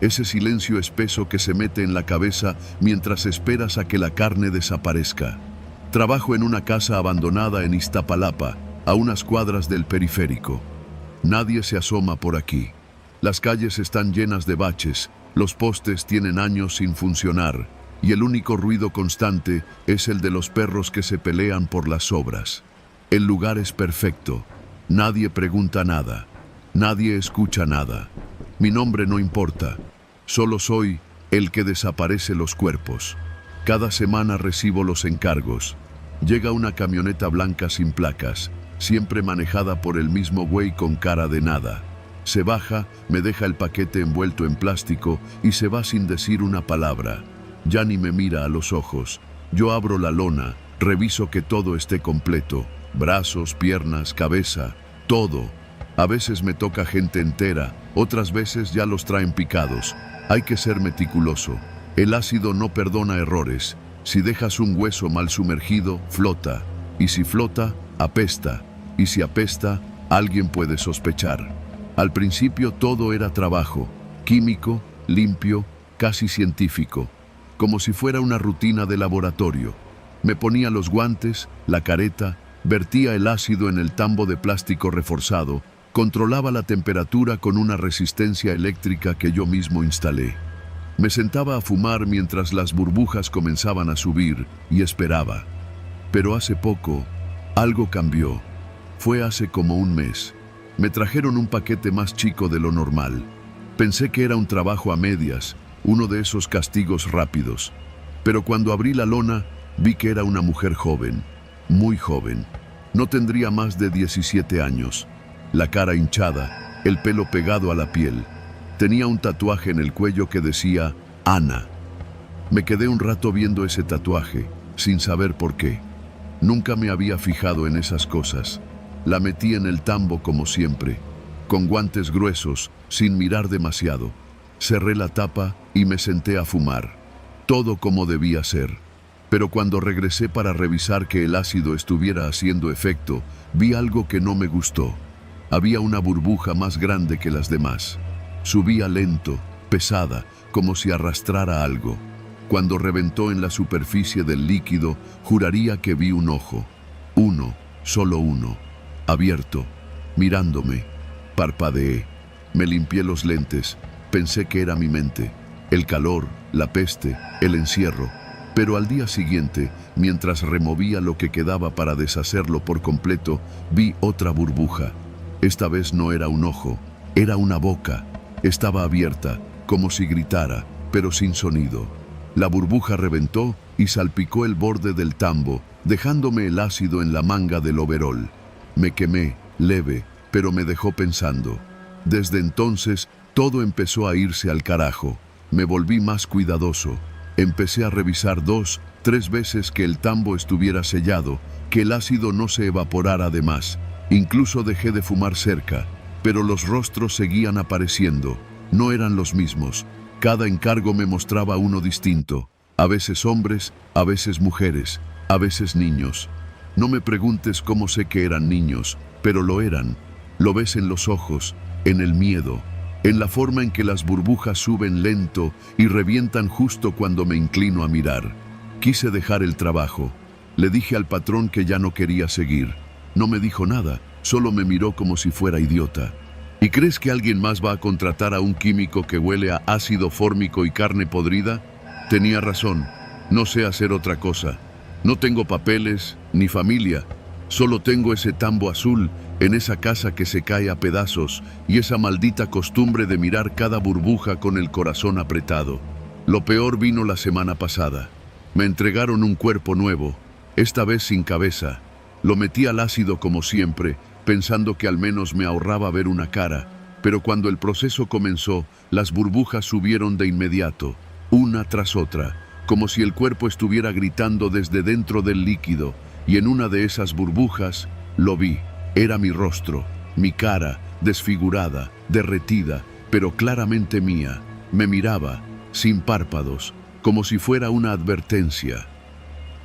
Ese silencio espeso que se mete en la cabeza mientras esperas a que la carne desaparezca. Trabajo en una casa abandonada en Iztapalapa, a unas cuadras del periférico. Nadie se asoma por aquí. Las calles están llenas de baches, los postes tienen años sin funcionar, y el único ruido constante es el de los perros que se pelean por las obras. El lugar es perfecto. Nadie pregunta nada. Nadie escucha nada. Mi nombre no importa. Solo soy el que desaparece los cuerpos. Cada semana recibo los encargos. Llega una camioneta blanca sin placas, siempre manejada por el mismo güey con cara de nada. Se baja, me deja el paquete envuelto en plástico y se va sin decir una palabra. Ya ni me mira a los ojos. Yo abro la lona, reviso que todo esté completo. Brazos, piernas, cabeza, todo. A veces me toca gente entera, otras veces ya los traen picados. Hay que ser meticuloso. El ácido no perdona errores. Si dejas un hueso mal sumergido, flota. Y si flota, apesta. Y si apesta, alguien puede sospechar. Al principio todo era trabajo, químico, limpio, casi científico, como si fuera una rutina de laboratorio. Me ponía los guantes, la careta, vertía el ácido en el tambo de plástico reforzado, controlaba la temperatura con una resistencia eléctrica que yo mismo instalé. Me sentaba a fumar mientras las burbujas comenzaban a subir y esperaba. Pero hace poco, algo cambió. Fue hace como un mes. Me trajeron un paquete más chico de lo normal. Pensé que era un trabajo a medias, uno de esos castigos rápidos. Pero cuando abrí la lona, vi que era una mujer joven, muy joven. No tendría más de 17 años. La cara hinchada, el pelo pegado a la piel. Tenía un tatuaje en el cuello que decía Ana. Me quedé un rato viendo ese tatuaje, sin saber por qué. Nunca me había fijado en esas cosas. La metí en el tambo como siempre, con guantes gruesos, sin mirar demasiado. Cerré la tapa y me senté a fumar. Todo como debía ser. Pero cuando regresé para revisar que el ácido estuviera haciendo efecto, vi algo que no me gustó. Había una burbuja más grande que las demás. Subía lento, pesada, como si arrastrara algo. Cuando reventó en la superficie del líquido, juraría que vi un ojo. Uno, solo uno, abierto, mirándome. Parpadeé. Me limpié los lentes. Pensé que era mi mente. El calor, la peste, el encierro. Pero al día siguiente, mientras removía lo que quedaba para deshacerlo por completo, vi otra burbuja. Esta vez no era un ojo, era una boca. Estaba abierta, como si gritara, pero sin sonido. La burbuja reventó y salpicó el borde del tambo, dejándome el ácido en la manga del overol. Me quemé, leve, pero me dejó pensando. Desde entonces, todo empezó a irse al carajo. Me volví más cuidadoso. Empecé a revisar 2, 3 veces que el tambo estuviera sellado, que el ácido no se evaporara de más. Incluso dejé de fumar cerca, pero los rostros seguían apareciendo. No eran los mismos. Cada encargo me mostraba uno distinto. A veces hombres, a veces mujeres, a veces niños. No me preguntes cómo sé que eran niños, pero lo eran. Lo ves en los ojos, en el miedo, en la forma en que las burbujas suben lento y revientan justo cuando me inclino a mirar. Quise dejar el trabajo. Le dije al patrón que ya no quería seguir. No me dijo nada, solo me miró como si fuera idiota. ¿Y crees que alguien más va a contratar a un químico que huele a ácido fórmico y carne podrida? Tenía razón, no sé hacer otra cosa. No tengo papeles, ni familia. Solo tengo ese tambo azul en esa casa que se cae a pedazos y esa maldita costumbre de mirar cada burbuja con el corazón apretado. Lo peor vino la semana pasada. Me entregaron un cuerpo nuevo, esta vez sin cabeza. Lo metí al ácido como siempre, pensando que al menos me ahorraba ver una cara, pero cuando el proceso comenzó, las burbujas subieron de inmediato, una tras otra, como si el cuerpo estuviera gritando desde dentro del líquido, y en una de esas burbujas, lo vi. Era mi rostro, mi cara, desfigurada, derretida, pero claramente mía. Me miraba, sin párpados, como si fuera una advertencia.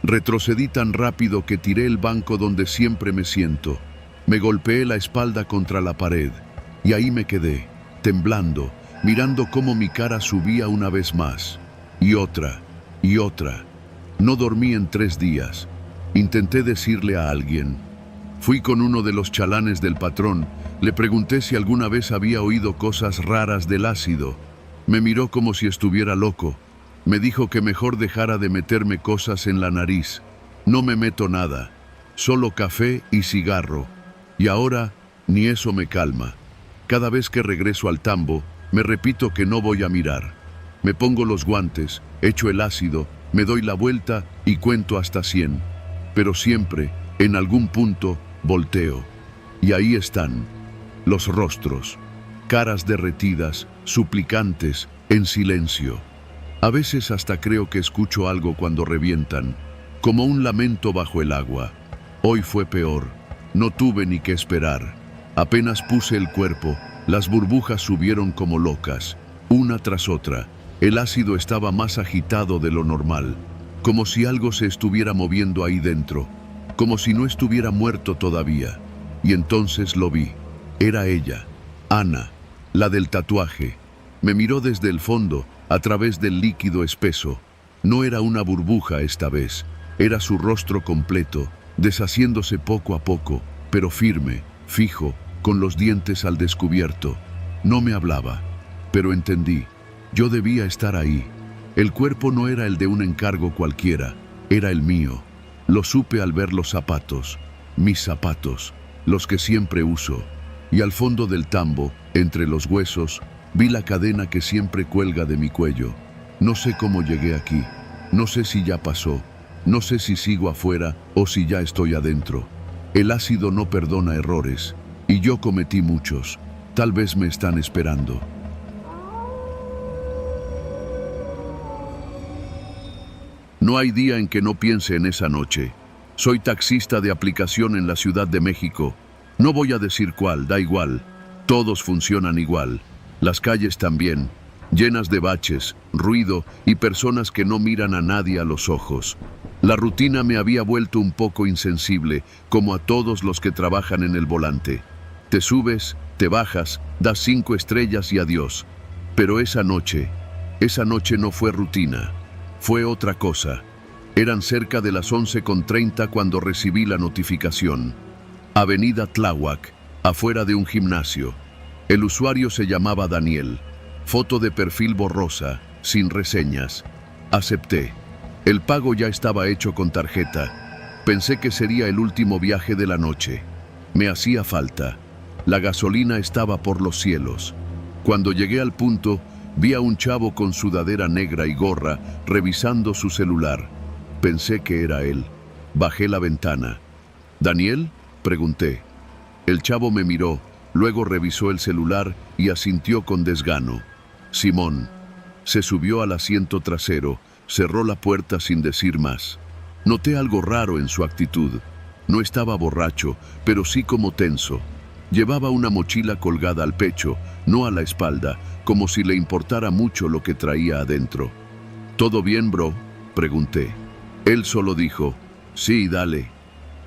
Retrocedí tan rápido que tiré el banco donde siempre me siento. Me golpeé la espalda contra la pared, y ahí me quedé, temblando, mirando cómo mi cara subía una vez más, y otra, y otra. No dormí en 3 días. Intenté decirle a alguien. Fui con uno de los chalanes del patrón, le pregunté si alguna vez había oído cosas raras del ácido. Me miró como si estuviera loco. Me dijo que mejor dejara de meterme cosas en la nariz. No me meto nada, solo café y cigarro. Y ahora, ni eso me calma. Cada vez que regreso al tambo, me repito que no voy a mirar. Me pongo los guantes, echo el ácido Me doy la vuelta y cuento hasta 100, pero siempre, en algún punto, volteo. Y ahí están, los rostros, caras derretidas, suplicantes, en silencio. A veces hasta creo que escucho algo cuando revientan, como un lamento bajo el agua. Hoy fue peor, no tuve ni que esperar. Apenas puse el cuerpo, las burbujas subieron como locas, una tras otra. El ácido estaba más agitado de lo normal, como si algo se estuviera moviendo ahí dentro, como si no estuviera muerto todavía. Y entonces lo vi. Era ella, Ana, la del tatuaje. Me miró desde el fondo, a través del líquido espeso. No era una burbuja esta vez, era su rostro completo, deshaciéndose poco a poco, pero firme, fijo, con los dientes al descubierto. No me hablaba, pero entendí. Yo debía estar ahí. El cuerpo no era el de un encargo cualquiera, era el mío. Lo supe al ver los zapatos, mis zapatos, los que siempre uso. Y al fondo del tambo, entre los huesos, vi la cadena que siempre cuelga de mi cuello. No sé cómo llegué aquí, no sé si ya pasó, no sé si sigo afuera o si ya estoy adentro. El ácido no perdona errores, y yo cometí muchos. Tal vez me están esperando. No hay día en que no piense en esa noche. Soy taxista de aplicación en la Ciudad de México. No voy a decir cuál, da igual. Todos funcionan igual. Las calles también, llenas de baches, ruido y personas que no miran a nadie a los ojos. La rutina me había vuelto un poco insensible, como a todos los que trabajan en el volante. Te subes, te bajas, das 5 estrellas y adiós. Pero esa noche no fue rutina. Fue otra cosa. Eran cerca de las 11:30 cuando recibí la notificación. Avenida Tláhuac, afuera de un gimnasio. El usuario se llamaba Daniel. Foto de perfil borrosa, sin reseñas. Acepté. El pago ya estaba hecho con tarjeta. Pensé que sería el último viaje de la noche. Me hacía falta. La gasolina estaba por los cielos. Cuando llegué al punto, vi a un chavo con sudadera negra y gorra, revisando su celular. Pensé que era él. Bajé la ventana. ¿Daniel?, pregunté. El chavo me miró, luego revisó el celular y asintió con desgano. Simón. Se subió al asiento trasero, cerró la puerta sin decir más. Noté algo raro en su actitud. No estaba borracho, pero sí como tenso. Llevaba una mochila colgada al pecho, no a la espalda, como si le importara mucho lo que traía adentro. ¿Todo bien, bro?, pregunté. Él solo dijo, sí, dale.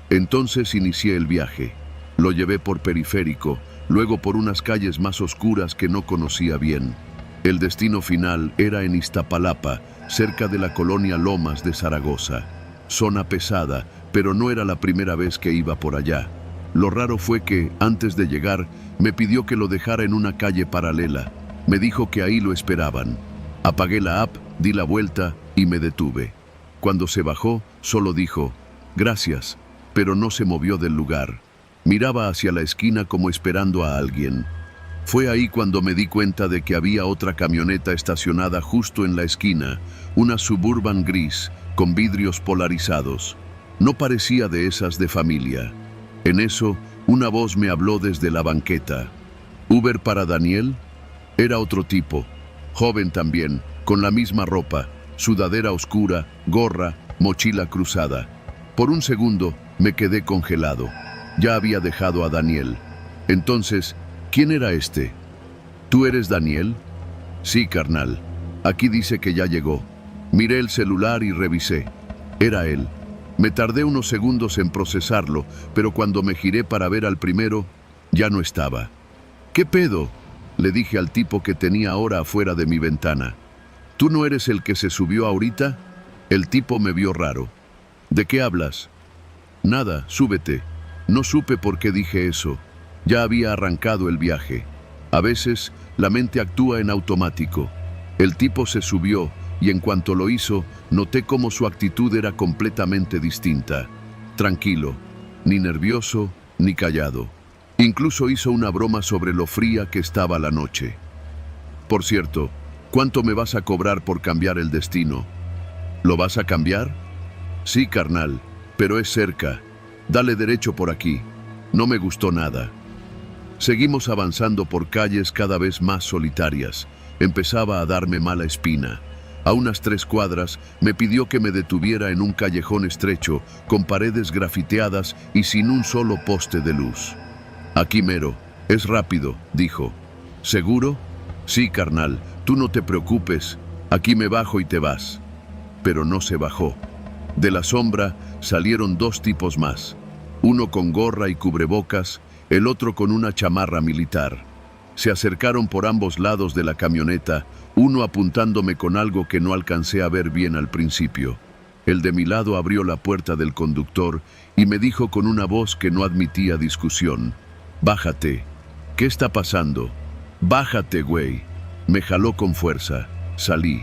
Entonces inicié el viaje. Lo llevé por periférico, luego por unas calles más oscuras que no conocía bien. El destino final era en Iztapalapa, cerca de la colonia Lomas de Zaragoza. Zona pesada, pero no era la primera vez que iba por allá. Lo raro fue que, antes de llegar, me pidió que lo dejara en una calle paralela. Me dijo que ahí lo esperaban. Apagué la app, di la vuelta y me detuve. Cuando se bajó, solo dijo, gracias, pero no se movió del lugar. Miraba hacia la esquina como esperando a alguien. Fue ahí cuando me di cuenta de que había otra camioneta estacionada justo en la esquina, una Suburban gris, con vidrios polarizados. No parecía de esas de familia. En eso, una voz me habló desde la banqueta. ¿Uber para Daniel? Era otro tipo, joven también, con la misma ropa, sudadera oscura, gorra, mochila cruzada. Por un segundo, me quedé congelado. Ya había dejado a Daniel. Entonces, ¿quién era este? ¿Tú eres Daniel? Sí, carnal. Aquí dice que ya llegó. Miré el celular y revisé. Era él. Me tardé unos segundos en procesarlo, pero cuando me giré para ver al primero, ya no estaba. ¿Qué pedo?, le dije al tipo que tenía ahora afuera de mi ventana. ¿Tú no eres el que se subió ahorita? El tipo me vio raro. ¿De qué hablas? Nada, súbete. No supe por qué dije eso. Ya había arrancado el viaje. A veces, la mente actúa en automático. El tipo se subió, y en cuanto lo hizo, noté cómo su actitud era completamente distinta. Tranquilo, ni nervioso, ni callado. Incluso hizo una broma sobre lo fría que estaba la noche. Por cierto, ¿cuánto me vas a cobrar por cambiar el destino? ¿Lo vas a cambiar? Sí, carnal, pero es cerca. Dale derecho por aquí. No me gustó nada. Seguimos avanzando por calles cada vez más solitarias. Empezaba a darme mala espina. A unas 3 cuadras me pidió que me detuviera en un callejón estrecho, con paredes grafiteadas y sin un solo poste de luz. Aquí mero, es rápido, dijo. ¿Seguro? Sí, carnal, tú no te preocupes. Aquí me bajo y te vas. Pero no se bajó. De la sombra salieron 2 tipos más. Uno con gorra y cubrebocas, el otro con una chamarra militar. Se acercaron por ambos lados de la camioneta, uno apuntándome con algo que no alcancé a ver bien al principio. El de mi lado abrió la puerta del conductor y me dijo con una voz que no admitía discusión: «Bájate. ¿Qué está pasando? Bájate, güey». Me jaló con fuerza. Salí.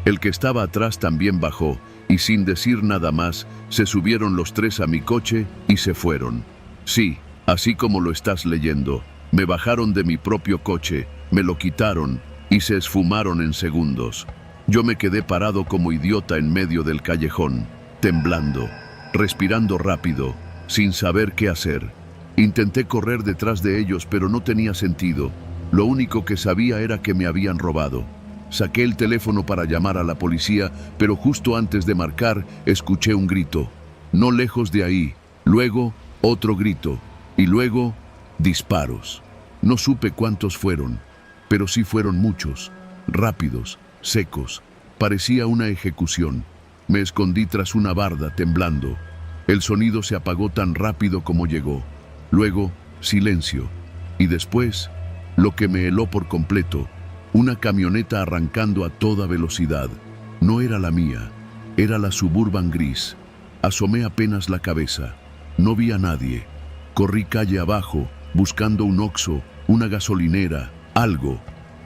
El que estaba atrás también bajó y sin decir nada más, se subieron los 3 a mi coche y se fueron. Sí, así como lo estás leyendo. Me bajaron de mi propio coche, me lo quitaron y se esfumaron en segundos. Yo me quedé parado como idiota en medio del callejón, temblando, respirando rápido, sin saber qué hacer. Intenté correr detrás de ellos, pero no tenía sentido. Lo único que sabía era que me habían robado. Saqué el teléfono para llamar a la policía, pero justo antes de marcar, escuché un grito. No lejos de ahí. Luego, otro grito. Y luego, disparos. No supe cuántos fueron, pero sí fueron muchos. Rápidos, secos. Parecía una ejecución. Me escondí tras una barda, temblando. El sonido se apagó tan rápido como llegó. Luego, silencio. Y después, lo que me heló por completo: una camioneta arrancando a toda velocidad. No era la mía, era la Suburban gris. Asomé apenas la cabeza. No vi a nadie. Corrí calle abajo, buscando un Oxxo, una gasolinera, algo.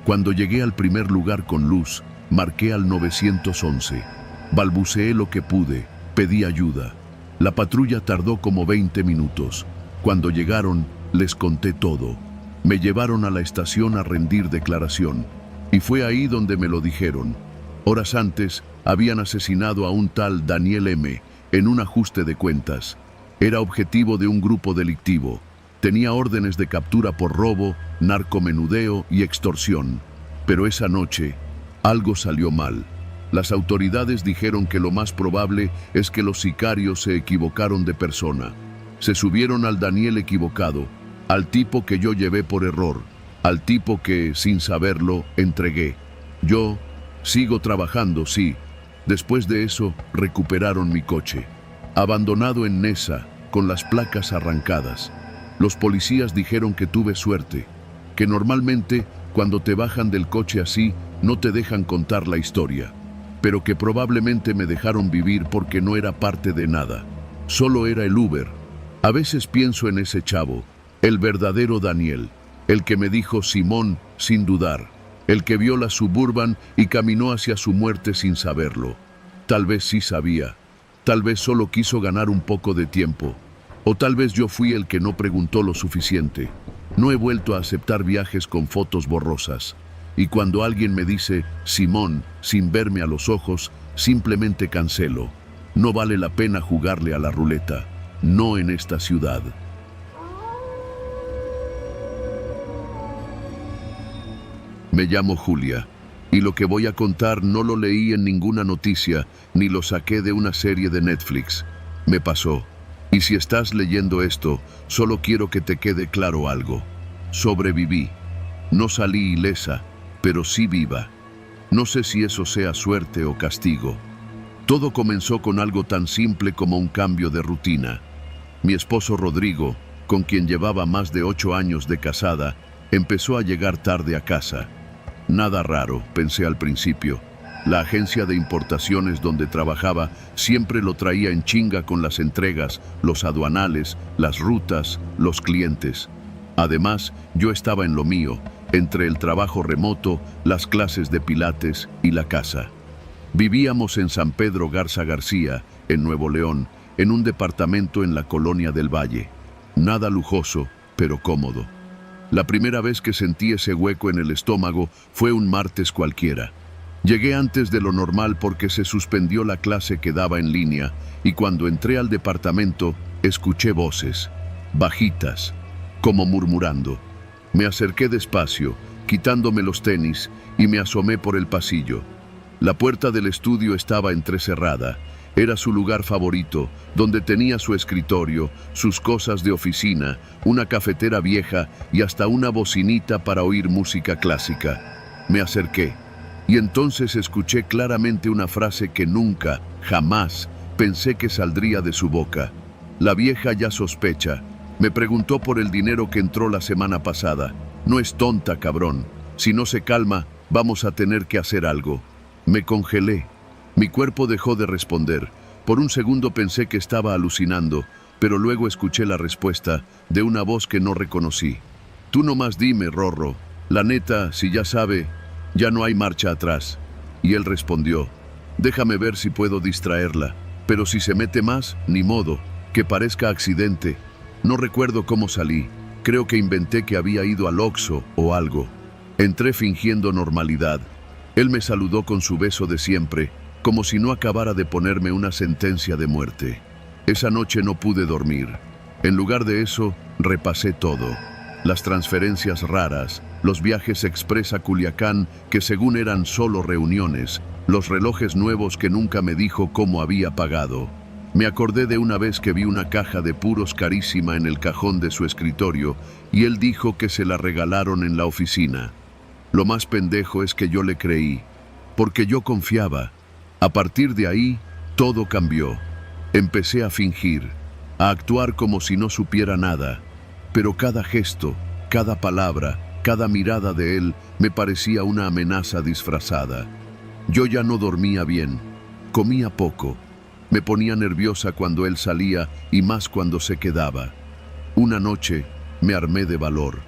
Cuando llegué al primer lugar con luz, marqué al 911. Balbuceé lo que pude, pedí ayuda. La patrulla tardó como 20 minutos. Cuando llegaron, les conté todo. Me llevaron a la estación a rendir declaración. Y fue ahí donde me lo dijeron. Horas antes, habían asesinado a un tal Daniel M. en un ajuste de cuentas. Era objetivo de un grupo delictivo. Tenía órdenes de captura por robo, narcomenudeo y extorsión. Pero esa noche, algo salió mal. Las autoridades dijeron que lo más probable es que los sicarios se equivocaron de persona. Se subieron al Daniel equivocado, al tipo que yo llevé por error, al tipo que, sin saberlo, entregué. Yo sigo trabajando, sí. Después de eso, recuperaron mi coche. Abandonado en Nesa, con las placas arrancadas. Los policías dijeron que tuve suerte, que normalmente, cuando te bajan del coche así, no te dejan contar la historia, pero que probablemente me dejaron vivir porque no era parte de nada. Solo era el Uber. A veces pienso en ese chavo, el verdadero Daniel, el que me dijo Simón sin dudar, el que vio la Suburban y caminó hacia su muerte sin saberlo. Tal vez sí sabía, tal vez solo quiso ganar un poco de tiempo, o tal vez yo fui el que no preguntó lo suficiente. No he vuelto a aceptar viajes con fotos borrosas, y cuando alguien me dice Simón sin verme a los ojos, simplemente cancelo. No vale la pena jugarle a la ruleta, no en esta ciudad. Me llamo Julia, y lo que voy a contar no lo leí en ninguna noticia, ni lo saqué de una serie de Netflix. Me pasó. Y si estás leyendo esto, solo quiero que te quede claro algo. Sobreviví. No salí ilesa, pero sí viva. No sé si eso sea suerte o castigo. Todo comenzó con algo tan simple como un cambio de rutina. Mi esposo Rodrigo, con quien llevaba más de 8 años de casada, empezó a llegar tarde a casa. Nada raro, pensé al principio. La agencia de importaciones donde trabajaba siempre lo traía en chinga con las entregas, los aduanales, las rutas, los clientes. Además, yo estaba en lo mío, entre el trabajo remoto, las clases de pilates y la casa. Vivíamos en San Pedro Garza García, en Nuevo León, en un departamento en la Colonia del Valle. Nada lujoso, pero cómodo. La primera vez que sentí ese hueco en el estómago fue un martes cualquiera. Llegué antes de lo normal porque se suspendió la clase que daba en línea y cuando entré al departamento escuché voces, bajitas, como murmurando. Me acerqué despacio, quitándome los tenis, y me asomé por el pasillo. La puerta del estudio estaba entrecerrada. Era su lugar favorito, donde tenía su escritorio, sus cosas de oficina, una cafetera vieja y hasta una bocinita para oír música clásica. Me acerqué, y entonces escuché claramente una frase que nunca, jamás, pensé que saldría de su boca. La vieja ya sospecha. Me preguntó por el dinero que entró la semana pasada. No es tonta, cabrón. Si no se calma, vamos a tener que hacer algo. Me congelé. Mi cuerpo dejó de responder. Por un segundo pensé que estaba alucinando, pero luego escuché la respuesta de una voz que no reconocí. Tú nomás dime, Rorro. La neta, si ya sabe, ya no hay marcha atrás. Y él respondió, déjame ver si puedo distraerla, pero si se mete más, ni modo, que parezca accidente. No recuerdo cómo salí. Creo que inventé que había ido al Oxxo o algo. Entré fingiendo normalidad. Él me saludó con su beso de siempre, como si no acabara de ponerme una sentencia de muerte. Esa noche no pude dormir. En lugar de eso, repasé todo. Las transferencias raras, los viajes express a Culiacán que según eran solo reuniones, los relojes nuevos que nunca me dijo cómo había pagado. Me acordé de una vez que vi una caja de puros carísima en el cajón de su escritorio y él dijo que se la regalaron en la oficina. Lo más pendejo es que yo le creí, porque yo confiaba. A partir de ahí, todo cambió. Empecé a fingir, a actuar como si no supiera nada, pero cada gesto, cada palabra, cada mirada de él me parecía una amenaza disfrazada. Yo ya no dormía bien, comía poco. Me ponía nerviosa cuando él salía y más cuando se quedaba. Una noche me armé de valor.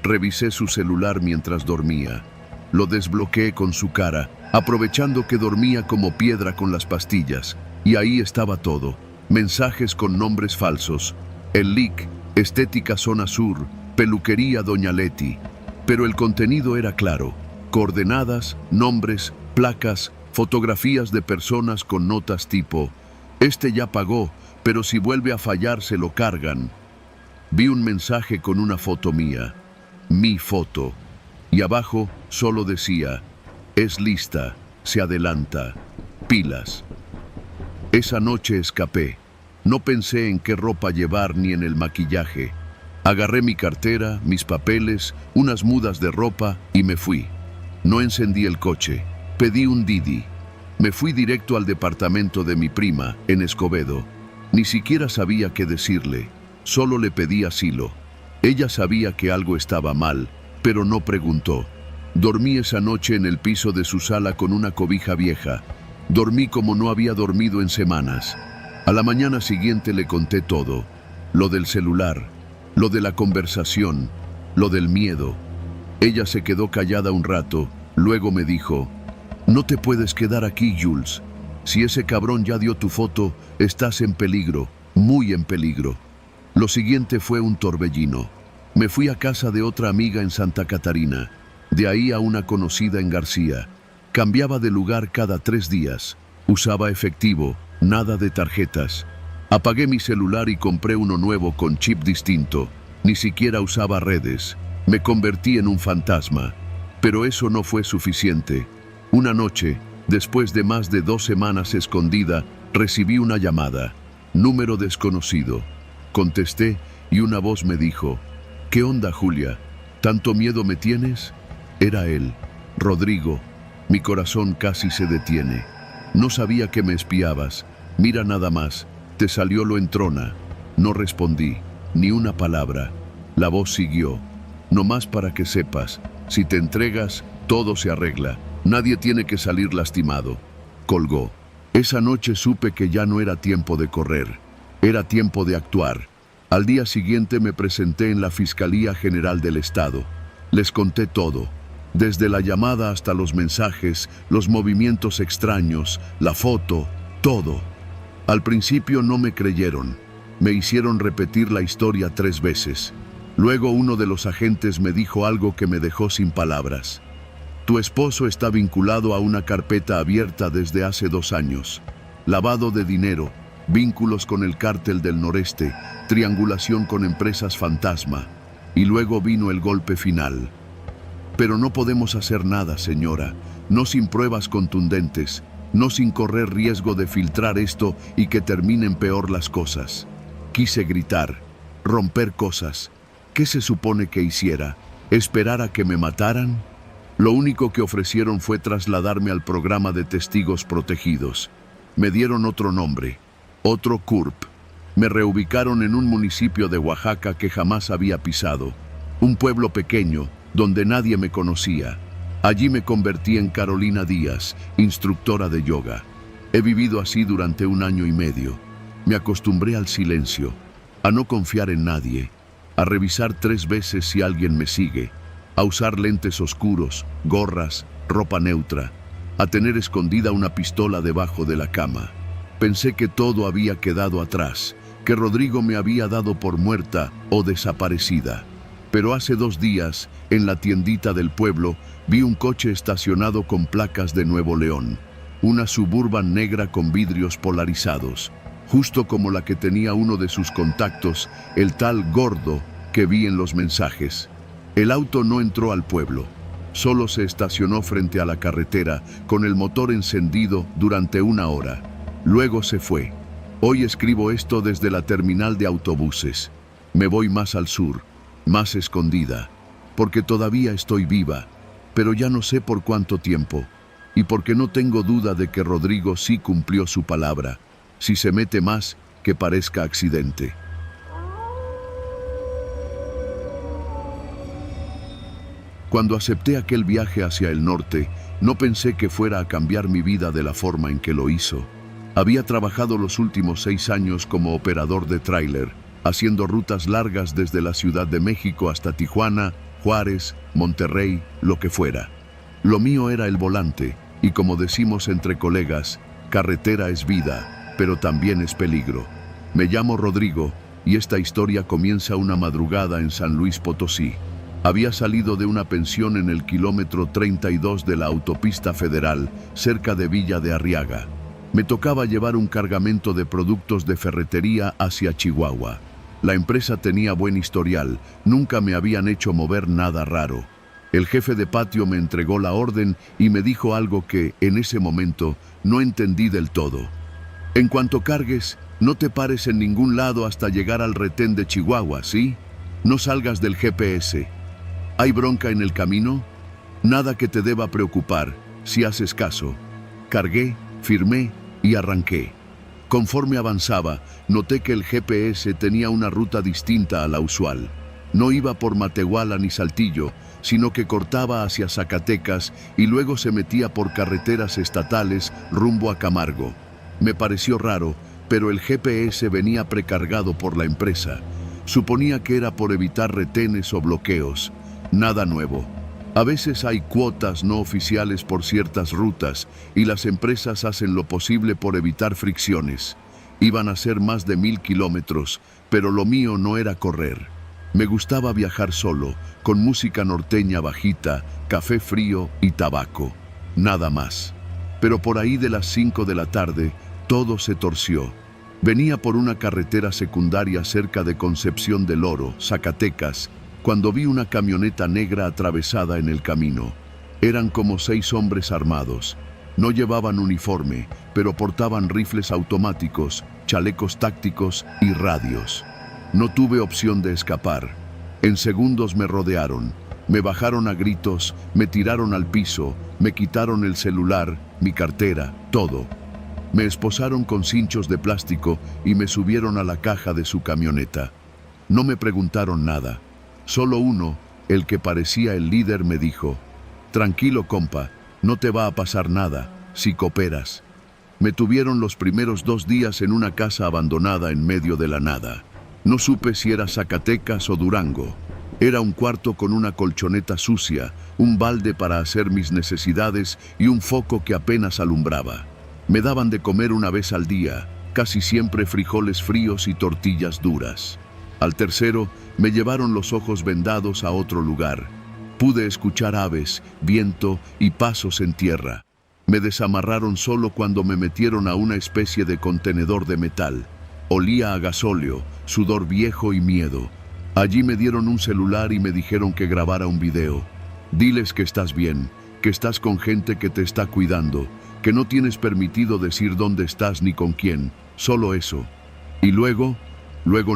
Revisé su celular mientras dormía. Lo desbloqueé con su cara, aprovechando que dormía como piedra con las pastillas. Y ahí estaba todo. Mensajes con nombres falsos. El leak, Estética Zona Sur, Peluquería Doña Leti. Pero el contenido era claro. Coordenadas, nombres, placas, fotografías de personas con notas tipo: este ya pagó, pero si vuelve a fallar se lo cargan. Vi un mensaje con una foto mía, mi foto, y abajo solo decía: es lista, se adelanta, pilas. Esa noche escapé. No pensé en qué ropa llevar ni en el maquillaje. Agarré mi cartera, mis papeles, unas mudas de ropa y me fui. No encendí el coche, pedí un Didi. Me fui directo al departamento de mi prima, en Escobedo. Ni siquiera sabía qué decirle, solo le pedí asilo. Ella sabía que algo estaba mal, pero no preguntó. Dormí esa noche en el piso de su sala con una cobija vieja. Dormí como no había dormido en semanas. A la mañana siguiente le conté todo. Lo del celular, lo de la conversación, lo del miedo. Ella se quedó callada un rato, luego me dijo: no te puedes quedar aquí, Jules. Si ese cabrón ya dio tu foto, estás en peligro, muy en peligro. Lo siguiente fue un torbellino. Me fui a casa de otra amiga en Santa Catarina, de ahí a una conocida en García. Cambiaba de lugar cada 3 días. Usaba efectivo, nada de tarjetas. Apagué mi celular y compré uno nuevo con chip distinto. Ni siquiera usaba redes. Me convertí en un fantasma. Pero eso no fue suficiente. Una noche, después de más de 2 semanas escondida, recibí una llamada. Número desconocido. Contesté y una voz me dijo: ¿qué onda, Julia? ¿Tanto miedo me tienes? Era él, Rodrigo. Mi corazón casi se detiene. No sabía que me espiabas. Mira nada más, te salió lo entrona. No respondí, ni una palabra. La voz siguió: no más para que sepas, si te entregas, todo se arregla. Nadie tiene que salir lastimado. Colgó. Esa noche supe que ya no era tiempo de correr. Era tiempo de actuar. Al día siguiente me presenté en la Fiscalía General del Estado. Les conté todo. Desde la llamada hasta los mensajes, los movimientos extraños, la foto, todo. Al principio no me creyeron. Me hicieron repetir la historia 3 veces. Luego uno de los agentes me dijo algo que me dejó sin palabras. Tu esposo está vinculado a una carpeta abierta desde hace 2 años. Lavado de dinero, vínculos con el cártel del noreste, triangulación con empresas fantasma. Y luego vino el golpe final. Pero no podemos hacer nada, señora, no sin pruebas contundentes, no sin correr riesgo de filtrar esto y que terminen peor las cosas. Quise gritar, romper cosas. ¿Qué se supone que hiciera? ¿Esperar a que me mataran? Lo único que ofrecieron fue trasladarme al programa de testigos protegidos. Me dieron otro nombre, otro CURP. Me reubicaron en un municipio de Oaxaca que jamás había pisado, un pueblo pequeño donde nadie me conocía. Allí me convertí en Carolina Díaz, instructora de yoga. He vivido así durante 1 año y medio. Me acostumbré al silencio, a no confiar en nadie, a revisar 3 veces si alguien me sigue, a usar lentes oscuros, gorras, ropa neutra, a tener escondida una pistola debajo de la cama. Pensé que todo había quedado atrás, que Rodrigo me había dado por muerta o desaparecida. Pero hace 2 días, en la tiendita del pueblo, vi un coche estacionado con placas de Nuevo León, una Suburban negra con vidrios polarizados, justo como la que tenía uno de sus contactos, el tal Gordo que vi en los mensajes. El auto no entró al pueblo, solo se estacionó frente a la carretera con el motor encendido durante 1 hora. Luego se fue. Hoy escribo esto desde la terminal de autobuses. Me voy más al sur, más escondida, porque todavía estoy viva, pero ya no sé por cuánto tiempo, y porque no tengo duda de que Rodrigo sí cumplió su palabra. Si se mete más, que parezca accidente. Cuando acepté aquel viaje hacia el norte, no pensé que fuera a cambiar mi vida de la forma en que lo hizo. Había trabajado los últimos 6 años como operador de tráiler, haciendo rutas largas desde la Ciudad de México hasta Tijuana, Juárez, Monterrey, lo que fuera. Lo mío era el volante, y como decimos entre colegas, carretera es vida, pero también es peligro. Me llamo Rodrigo, y esta historia comienza una madrugada en San Luis Potosí. Había salido de una pensión en el kilómetro 32 de la autopista federal, cerca de Villa de Arriaga. Me tocaba llevar un cargamento de productos de ferretería hacia Chihuahua. La empresa tenía buen historial, nunca me habían hecho mover nada raro. El jefe de patio me entregó la orden y me dijo algo que, en ese momento, no entendí del todo. En cuanto cargues, no te pares en ningún lado hasta llegar al retén de Chihuahua, ¿sí? No salgas del GPS. ¿Hay bronca en el camino? Nada que te deba preocupar, si haces caso. Cargué, firmé y arranqué. Conforme avanzaba, noté que el GPS tenía una ruta distinta a la usual. No iba por Matehuala ni Saltillo, sino que cortaba hacia Zacatecas y luego se metía por carreteras estatales rumbo a Camargo. Me pareció raro, pero el GPS venía precargado por la empresa. Suponía que era por evitar retenes o bloqueos. Nada nuevo. A veces hay cuotas no oficiales por ciertas rutas y las empresas hacen lo posible por evitar fricciones. Iban a ser más de 1000 kilómetros, pero lo mío no era correr. Me gustaba viajar solo, con música norteña bajita, café frío y tabaco. Nada más. Pero por ahí de las 5 de la tarde, todo se torció. Venía por una carretera secundaria cerca de Concepción del Oro, Zacatecas, cuando vi una camioneta negra atravesada en el camino. Eran como 6 hombres armados. No llevaban uniforme, pero portaban rifles automáticos, chalecos tácticos y radios. No tuve opción de escapar. En segundos me rodearon. Me bajaron a gritos, me tiraron al piso, me quitaron el celular, mi cartera, todo. Me esposaron con cinchos de plástico y me subieron a la caja de su camioneta. No me preguntaron nada. Solo uno, el que parecía el líder, me dijo: «Tranquilo, compa, no te va a pasar nada, si cooperas». Me tuvieron los primeros 2 días en una casa abandonada en medio de la nada. No supe si era Zacatecas o Durango. Era un cuarto con una colchoneta sucia, un balde para hacer mis necesidades y un foco que apenas alumbraba. Me daban de comer 1 vez al día, casi siempre frijoles fríos y tortillas duras. Al tercero, me llevaron los ojos vendados a otro lugar. Pude escuchar aves, viento y pasos en tierra. Me desamarraron solo cuando me metieron a una especie de contenedor de metal. Olía a gasóleo, sudor viejo y miedo. Allí me dieron un celular y me dijeron que grabara un video. Diles que estás bien, que estás con gente que te está cuidando, que no tienes permitido decir dónde estás ni con quién, solo eso. Y luego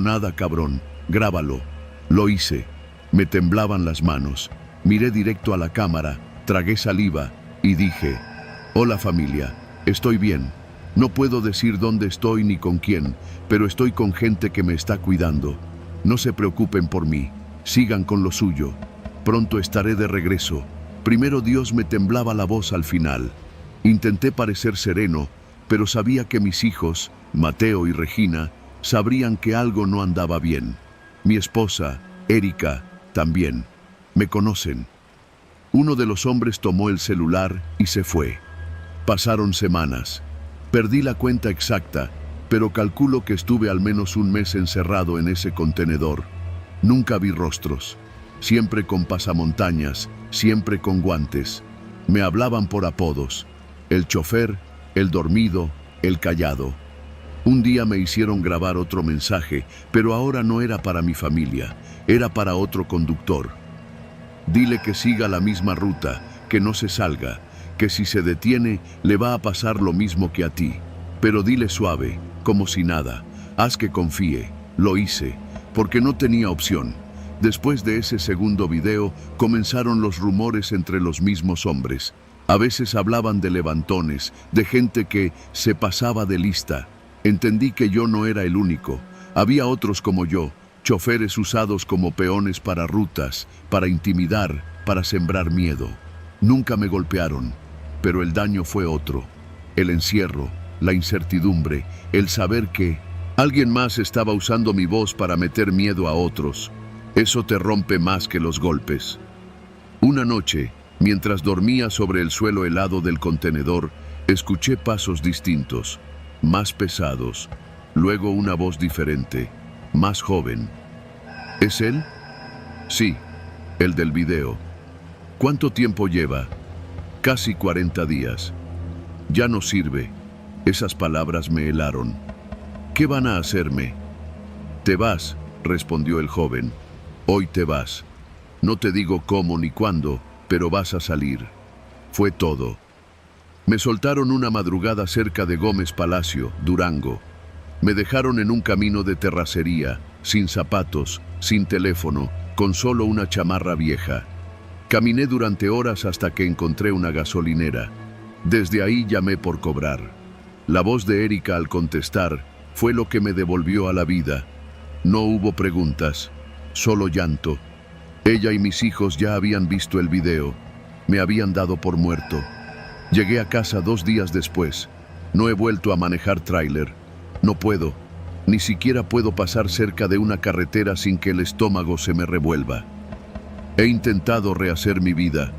nada, cabrón, grábalo. Lo hice. Me temblaban las manos. Miré directo a la cámara, tragué saliva y dije: hola familia, estoy bien. No puedo decir dónde estoy ni con quién, pero estoy con gente que me está cuidando. No se preocupen por mí, sigan con lo suyo. Pronto estaré de regreso. Primero Dios, me temblaba la voz al final. Intenté parecer sereno, pero sabía que mis hijos, Mateo y Regina, sabrían que algo no andaba bien. Mi esposa, Erika, también. Me conocen. Uno de los hombres tomó el celular y se fue. Pasaron semanas. Perdí la cuenta exacta, pero calculo que estuve al menos un mes encerrado en ese contenedor. Nunca vi rostros. Siempre con pasamontañas, siempre con guantes. Me hablaban por apodos: el chofer, el dormido, el callado. Un día me hicieron grabar otro mensaje, pero ahora no era para mi familia, era para otro conductor. Dile que siga la misma ruta, que no se salga, que si se detiene le va a pasar lo mismo que a ti. Pero dile suave, como si nada, haz que confíe. Lo hice, porque no tenía opción. Después de ese segundo video, comenzaron los rumores entre los mismos hombres. A veces hablaban de levantones, de gente que se pasaba de lista. Entendí que yo no era el único. Había otros como yo, choferes usados como peones para rutas, para intimidar, para sembrar miedo. Nunca me golpearon, pero el daño fue otro. El encierro, la incertidumbre, el saber que alguien más estaba usando mi voz para meter miedo a otros. Eso te rompe más que los golpes. Una noche, mientras dormía sobre el suelo helado del contenedor, escuché pasos distintos, más pesados, luego una voz diferente, más joven. ¿Es él? Sí, el del video. ¿Cuánto tiempo lleva? Casi 40 días. Ya no sirve. Esas palabras me helaron. ¿Qué van a hacerme? Te vas, respondió el joven. Hoy te vas. No te digo cómo ni cuándo, pero vas a salir. Fue todo. Me soltaron una madrugada cerca de Gómez Palacio, Durango. Me dejaron en un camino de terracería, sin zapatos, sin teléfono, con solo una chamarra vieja. Caminé durante horas hasta que encontré una gasolinera. Desde ahí llamé por cobrar. La voz de Erika al contestar fue lo que me devolvió a la vida. No hubo preguntas, solo llanto. Ella y mis hijos ya habían visto el video. Me habían dado por muerto. Llegué a casa 2 días después. No he vuelto a manejar tráiler. No puedo. Ni siquiera puedo pasar cerca de una carretera sin que el estómago se me revuelva. He intentado rehacer mi vida.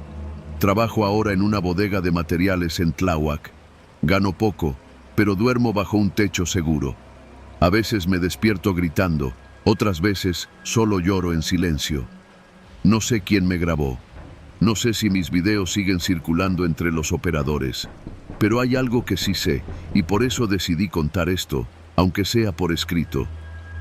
Trabajo ahora en una bodega de materiales en Tláhuac. Gano poco, pero duermo bajo un techo seguro. A veces me despierto gritando, otras veces solo lloro en silencio. No sé quién me grabó. No sé si mis videos siguen circulando entre los operadores, pero hay algo que sí sé, y por eso decidí contar esto, aunque sea por escrito.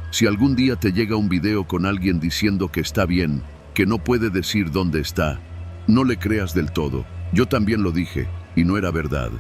Si algún día te llega un video con alguien diciendo que está bien, que no puede decir dónde está, no le creas del todo. Yo también lo dije, y no era verdad.